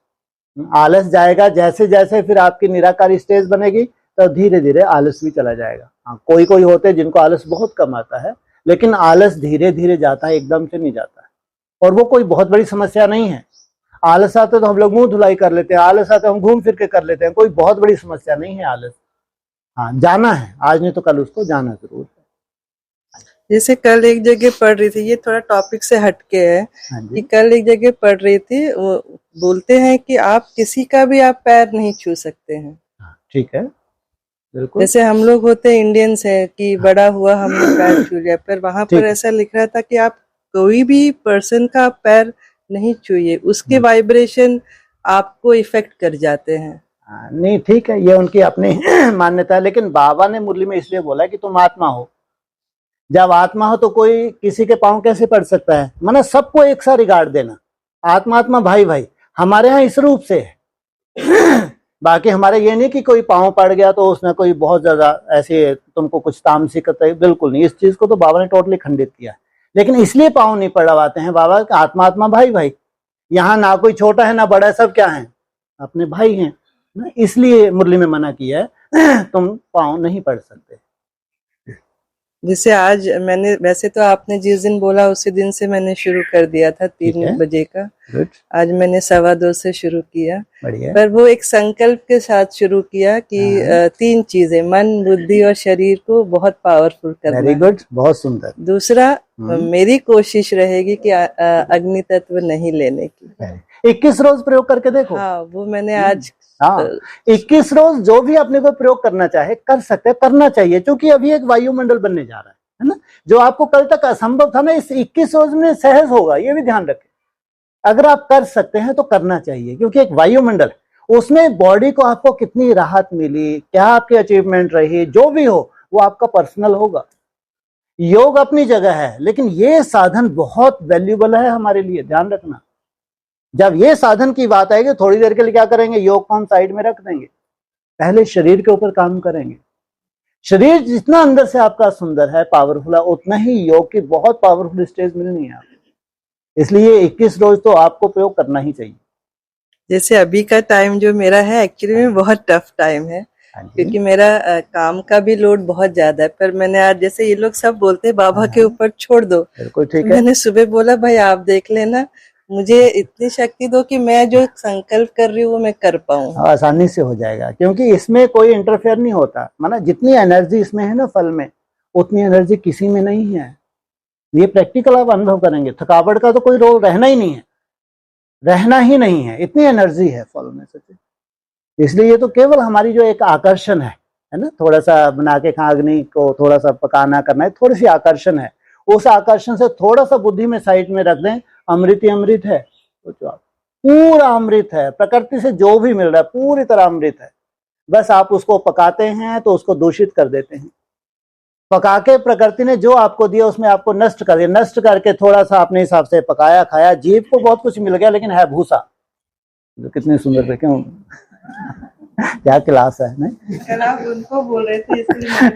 आलस जाएगा जैसे जैसे फिर आपकी निराकारी स्टेज बनेगी तो धीरे धीरे आलस भी चला जाएगा। हाँ, कोई कोई होते हैं जिनको आलस बहुत कम आता है, लेकिन आलस धीरे धीरे जाता है, एकदम से नहीं जाता है। और वो कोई बहुत बड़ी समस्या नहीं है। आलस आते तो हम लोग मुंह धुलाई कर लेते हैं, आलस आते हम घूम फिर के कर लेते हैं, कोई बहुत बड़ी समस्या नहीं है आलस। हाँ, जाना है, आज नहीं तो कल उसको जाना जरूर है। जैसे कल एक जगह पढ़ रही थी, ये थोड़ा टॉपिक से हटके है, कि कल एक जगह पढ़ रही थी, वो बोलते हैं कि आप किसी का भी आप पैर नहीं छू सकते हैं। ठीक है, बिल्कुल। जैसे हम लोग होते हैं इंडियंस है कि बड़ा हुआ हमने पैर छू लिया, पर वहां पर ऐसा लिख रहा था कि आप कोई भी पर्सन का पैर नहीं छूइए, उसके वाइब्रेशन आपको इफेक्ट कर जाते हैं। नहीं, ठीक है, ये उनकी अपनी मान्यता है, लेकिन बाबा ने मुरली में इसलिए बोला कि तुम आत्मा हो। जब आत्मा हो तो कोई किसी के पांव कैसे पड़ सकता है, माना सबको एक सा रिगार्ड देना, आत्मा आत्मा भाई भाई, हमारे यहाँ इस रूप से है। बाकी हमारे ये नहीं कि कोई पांव पड़ गया तो उसने कोई बहुत ज्यादा ऐसे तुमको कुछ तामसिक, बिल्कुल नहीं, इस चीज को तो बाबा ने टोटली खंडित किया है। लेकिन इसलिए पांव नहीं पड़वाते हैं बाबा का, आत्मा आत्मा भाई भाई, यहाँ ना कोई छोटा है ना बड़ा है, सब क्या है, अपने भाई हैं, इसलिए मुरली में मना किया है तुम पांव नहीं पड़ सकते। जैसे आज मैंने, वैसे तो आपने जिस दिन बोला उसी दिन से मैंने शुरू कर दिया था 3 बजे का, आज मैंने 2:15 से शुरू किया। बढ़िया। पर वो एक संकल्प के साथ शुरू किया कि 3 चीजें, मन, बुद्धि और शरीर को बहुत पावरफुल करना। वेरी गुड, बहुत सुंदर। दूसरा, मेरी कोशिश रहेगी कि अग्नि तत्व नहीं लेने की। 21 रोज प्रयोग करके देखो। हाँ, वो मैंने आज 21 रोज जो भी अपने को प्रयोग करना चाहे कर सकते हैं, करना चाहिए, क्योंकि अभी एक वायुमंडल बनने जा रहा है ना, जो आपको कल तक असंभव था ना, इस 21 रोज में सहज होगा, ये भी ध्यान रखें। अगर आप कर सकते हैं तो करना चाहिए, क्योंकि एक वायुमंडल, उसमें बॉडी को आपको कितनी राहत मिली, क्या आपकी अचीवमेंट रही, जो भी हो वो आपका पर्सनल होगा। योग अपनी जगह है, लेकिन ये साधन बहुत वैल्यूबल है हमारे लिए, ध्यान रखना। जब ये साधन की बात आएगी, थोड़ी देर के लिए क्या करेंगे, योग को हम साइड में रख देंगे, पहले शरीर के ऊपर काम करेंगे। शरीर जितना अंदर से आपका सुंदर है, पावरफुल है, उतना ही योग की बहुत पावरफुल स्टेज मिलनी है आपको। इसलिए 21 रोज तो आपको प्रयोग करना ही चाहिए। जैसे अभी का टाइम जो मेरा है, एक्चुअली में बहुत टफ टाइम है, क्योंकि मेरा काम का भी लोड बहुत ज्यादा है। पर मैंने आज, जैसे ये लोग सब बोलते हैं बाबा के ऊपर छोड़ दो, बिल्कुल ठीक है। मैंने सुबह बोला भाई आप देख लेना, मुझे इतनी शक्ति दो कि मैं जो संकल्प कर रही हूँ वो मैं कर पाऊँ। आसानी से हो जाएगा, क्योंकि इसमें कोई इंटरफेयर नहीं होता। माना जितनी एनर्जी इसमें है ना फल में, उतनी एनर्जी किसी में नहीं है। ये प्रैक्टिकल आप अनुभव करेंगे, थकावट का तो कोई रोल रहना ही नहीं है, रहना ही नहीं है, इतनी एनर्जी है फल में सच। इसलिए ये तो केवल हमारी जो एक आकर्षण है ना, थोड़ा सा बना के अग्नि को थोड़ा सा पकाना करना है, थोड़ी सी आकर्षण है, उस आकर्षण से थोड़ा सा बुद्धि में साइड में रख दें। अमृत ही अमृत है, तो पूरा अमृत है, प्रकृति से जो भी मिल रहा है पूरी तरह अमृत है। बस आप उसको पकाते हैं तो उसको दूषित कर देते हैं। पका के प्रकृति ने जो आपको दिया उसमें आपको नष्ट कर दिया, नष्ट करके थोड़ा सा अपने हिसाब से पकाया खाया। जीव को बहुत कुछ मिल गया, लेकिन है भूसा। कितने सुंदर थे, क्यों क्या क्लास है नहीं? कल आप उनको बोल रहे थे, इसलिए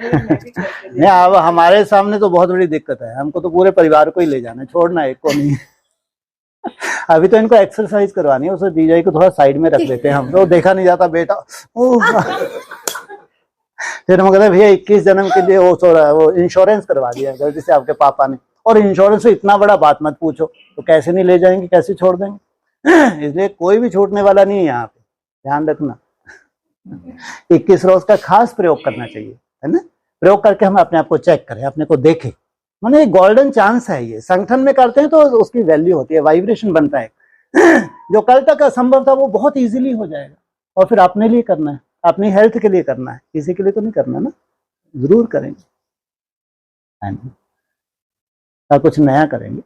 नहीं, अब हमारे सामने तो बहुत बड़ी दिक्कत है, हमको तो पूरे परिवार को ही ले जाना है, छोड़ना एक को नहीं। अभी तो इनको एक्सरसाइज करवानी है, उसे दीजाई को थोड़ा साइड में रख लेते हैं हम, तो देखा नहीं जाता बेटा। फिर हम कहते हैं भैया 21 जन्म के लिए वो इंश्योरेंस करवा दिया गलती से आपके पापा ने, और इंश्योरेंस से इतना बड़ा बात मत पूछो, तो कैसे नहीं ले जाएंगे, कैसे छोड़ देंगे। इसलिए कोई भी छूटने वाला नहीं है यहाँ पे, ध्यान रखना। 21 रोज का खास प्रयोग करना चाहिए, है ना। प्रयोग करके हम अपने आप को चेक करें, अपने को देखें, माने गोल्डन चांस है ये। संगठन में करते हैं तो उसकी वैल्यू होती है, वाइब्रेशन बनता है। जो कल तक असंभव था वो बहुत इजीली हो जाएगा। और फिर अपने लिए करना है, अपनी हेल्थ के लिए करना है, किसी के लिए तो नहीं करना ना, जरूर करेंगे। हाँ जी, और कुछ नया करेंगे।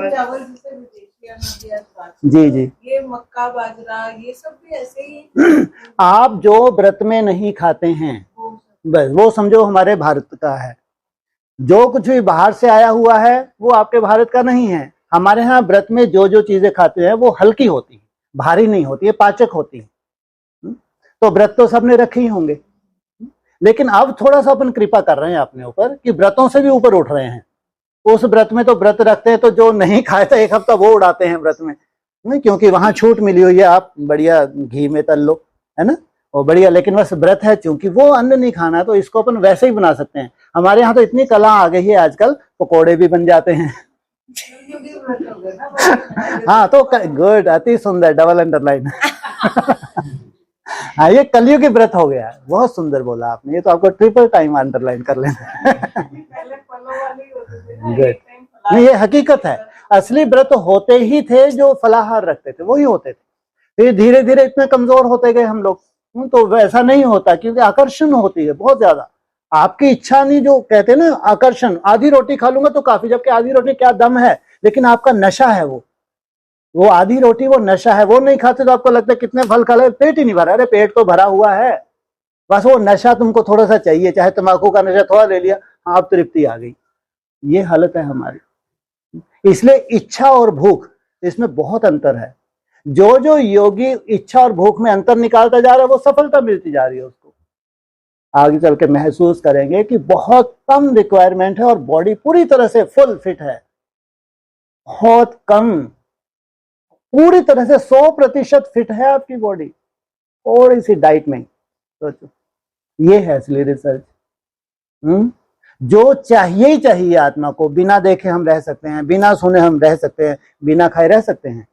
चावल जिसे विदेशी अन्न दिया था, जी जी, ये मक्का बाजरा ये सब भी ऐसे ही आप जो व्रत में नहीं खाते हैं बस वो समझो हमारे भारत का है। जो कुछ भी बाहर से आया हुआ है वो आपके भारत का नहीं है। हमारे यहाँ व्रत में जो जो चीजें खाते हैं वो हल्की होती है, भारी नहीं होती है, पाचक होती है। तो व्रत तो सबने रखे ही होंगे, लेकिन अब थोड़ा सा अपन कृपा कर रहे हैं अपने ऊपर कि व्रतों से भी ऊपर उठ रहे हैं। उस व्रत में तो व्रत रखते हैं तो जो नहीं खाए था एक हफ्ता वो उड़ाते हैं व्रत में, नहीं, क्योंकि वहां छूट मिली हुई है, आप बढ़िया घी में तल लो, है ना, और बढ़िया। लेकिन बस व्रत है, चूंकि वो अन्न नहीं खाना है तो इसको अपन वैसे ही बना सकते हैं। हमारे यहाँ तो इतनी कला आ गई है आजकल, पकोड़े भी बन जाते हैं। हाँ तो गुड, अति सुंदर, डबल अंडरलाइन। हाँ ये कलयुगी व्रत हो गया, बहुत सुंदर बोला आपने, ये तो आपको ट्रिपल टाइम अंडरलाइन कर लेना। गुड, नहीं ये हकीकत है, असली व्रत होते ही थे जो फलाहार रखते थे वही होते थे। फिर धीरे धीरे इतने कमजोर होते गए हम लोग, तो वैसा नहीं होता, क्योंकि आकर्षण होती है बहुत ज्यादा। आपकी इच्छा नहीं, जो कहते हैं ना आकर्षण, आधी रोटी खा लूंगा तो काफी, जबकि आधी रोटी क्या दम है, लेकिन आपका नशा है वो आधी रोटी, वो नशा है। वो नहीं खाते तो आपको लगता है कितने फल खा ले, पेट ही नहीं भरा। अरे पेट तो भरा हुआ है, बस वो नशा तुमको थोड़ा सा चाहिए, चाहे तंबाकू का नशा थोड़ा ले लिया, हाँ अब तृप्ति आ गई। ये हालत है हमारी। इसलिए इच्छा और भूख, इसमें बहुत अंतर है। जो जो योगी इच्छा और भूख में अंतर निकालता जा रहा है वो सफलता मिलती जा रही है उसको। आगे चल के महसूस करेंगे कि बहुत कम रिक्वायरमेंट है और बॉडी पूरी तरह से फुल फिट है। बहुत कम, पूरी तरह से 100% फिट है आपकी बॉडी, थोड़ी सी डाइट में। सोचो, ये है असली रिसर्च। जो चाहिए ही चाहिए आत्मा को, बिना देखे हम रह सकते हैं, बिना सुने हम रह सकते हैं, बिना खाए रह सकते हैं।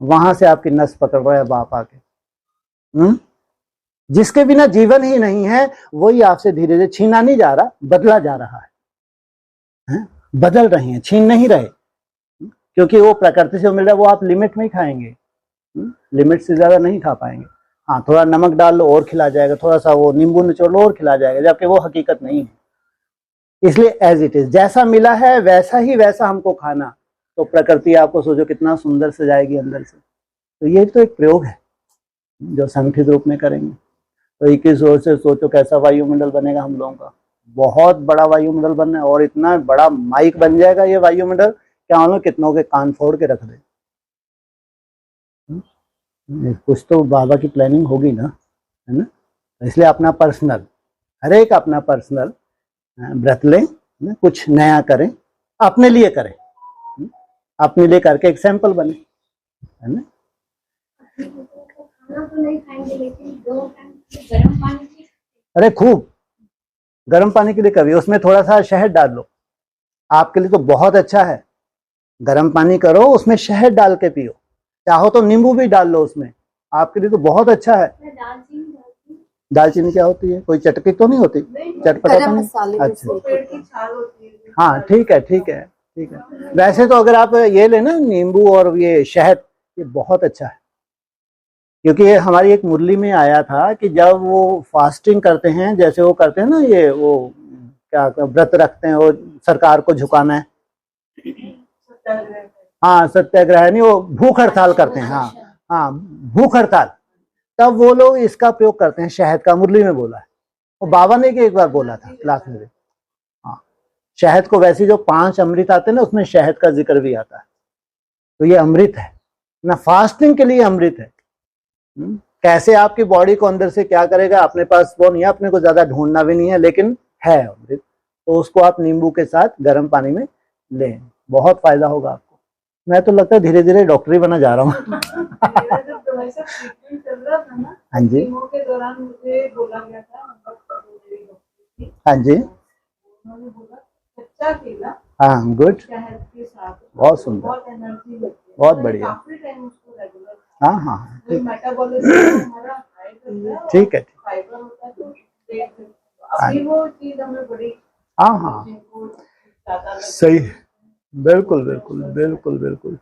वहां से आपकी नस पकड़ रहा है बाप आके। जिसके बिना जीवन ही नहीं है वही आपसे धीरे धीरे छीना नहीं जा रहा, बदला जा रहा है। बदल रहे हैं, छीन नहीं रहे, क्योंकि वो प्रकृति से मिल रहा है, वो आप लिमिट में ही खाएंगे, लिमिट से ज्यादा नहीं खा पाएंगे। हाँ थोड़ा नमक डाल लो और खिला जाएगा, थोड़ा सा वो नींबू निचोड़ लो और खिला जाएगा, जबकि वो हकीकत नहीं है। इसलिए एज इट इज, जैसा मिला है वैसा ही वैसा हमको खाना, तो प्रकृति आपको सोचो कितना सुंदर सजाएगी अंदर से। तो ये तो एक प्रयोग है जो संगठित रूप में करेंगे। तो 21 ओर से सोचो कैसा वायुमंडल बनेगा हम लोगों का, बहुत बड़ा वायुमंडल बनना है। और इतना बड़ा माइक बन जाएगा ये वायुमंडल, क्या मालूम कितनों के कान फोड़ के रख दे। कुछ तो बाबा की प्लानिंग होगी ना, है ना। इसलिए अपना पर्सनल, हर एक अपना पर्सनल व्रत लें, कुछ नया करें, अपने लिए करें, अपने लिए करके एक सैंपल बने, है ना। खाना तो नहीं खाएंगे, लेकिन 2 टाइम गर्म पानी, अरे खूब गर्म पानी के लिए कभी उसमें थोड़ा सा शहद डाल लो, आपके लिए तो बहुत अच्छा है। गर्म पानी करो, उसमें शहद डाल के पियो, चाहो तो नींबू भी डाल लो उसमें, आपके लिए तो बहुत अच्छा है। दालचीनी क्या होती है, कोई चटकी तो नहीं होती, चटपटा तो नहीं। अच्छा हाँ ठीक है ठीक है ठीक है। वैसे तो अगर आप ये लेना नींबू और ये शहद, ये बहुत अच्छा है। क्योंकि ये हमारी एक मुरली में आया था कि जब वो फास्टिंग करते हैं, जैसे वो करते हैं ना, ये वो क्या व्रत रखते हैं, वो सरकार को झुकाना है, हाँ सत्याग्रह नहीं, वो भूख हड़ताल करते हैं, हाँ हाँ भूख हड़ताल, तब वो लोग इसका प्रयोग करते हैं, शहद का। मुरली में बोला है, वो बाबा ने एक बार बोला था क्लास में। हाँ शहद को, वैसे जो 5 अमृत आते हैं ना उसमें शहद का जिक्र भी आता है, तो ये अमृत है ना, फास्टिंग के लिए अमृत है। कैसे आपकी बॉडी को अंदर से क्या करेगा अपने पास वो नहीं है, अपने को ज्यादा ढूंढना भी नहीं है, लेकिन है अमृत। तो उसको आप नींबू के साथ गर्म पानी में लें, बहुत फायदा होगा आपको। मैं तो लगता है धीरे धीरे डॉक्टरी बना जा रहा हूँ। हाँ जी के दौरान मुझे बोला गया था, हाँ जी कच्चा केला, हाँ गुड, शहद के साथ बहुत सुंदर, बहुत एनर्जी लगती है, बहुत बढ़िया। काफी टाइम उसको रेगुलर, हाँ हाँ मेटाबॉलिज्म हमारा हाई करता है, ठीक है, फाइबर होता है, तो अभी वो चीज हमें बड़ी, हाँ हाँ सही, बिल्कुल बिल्कुल बिल्कुल बिल्कुल।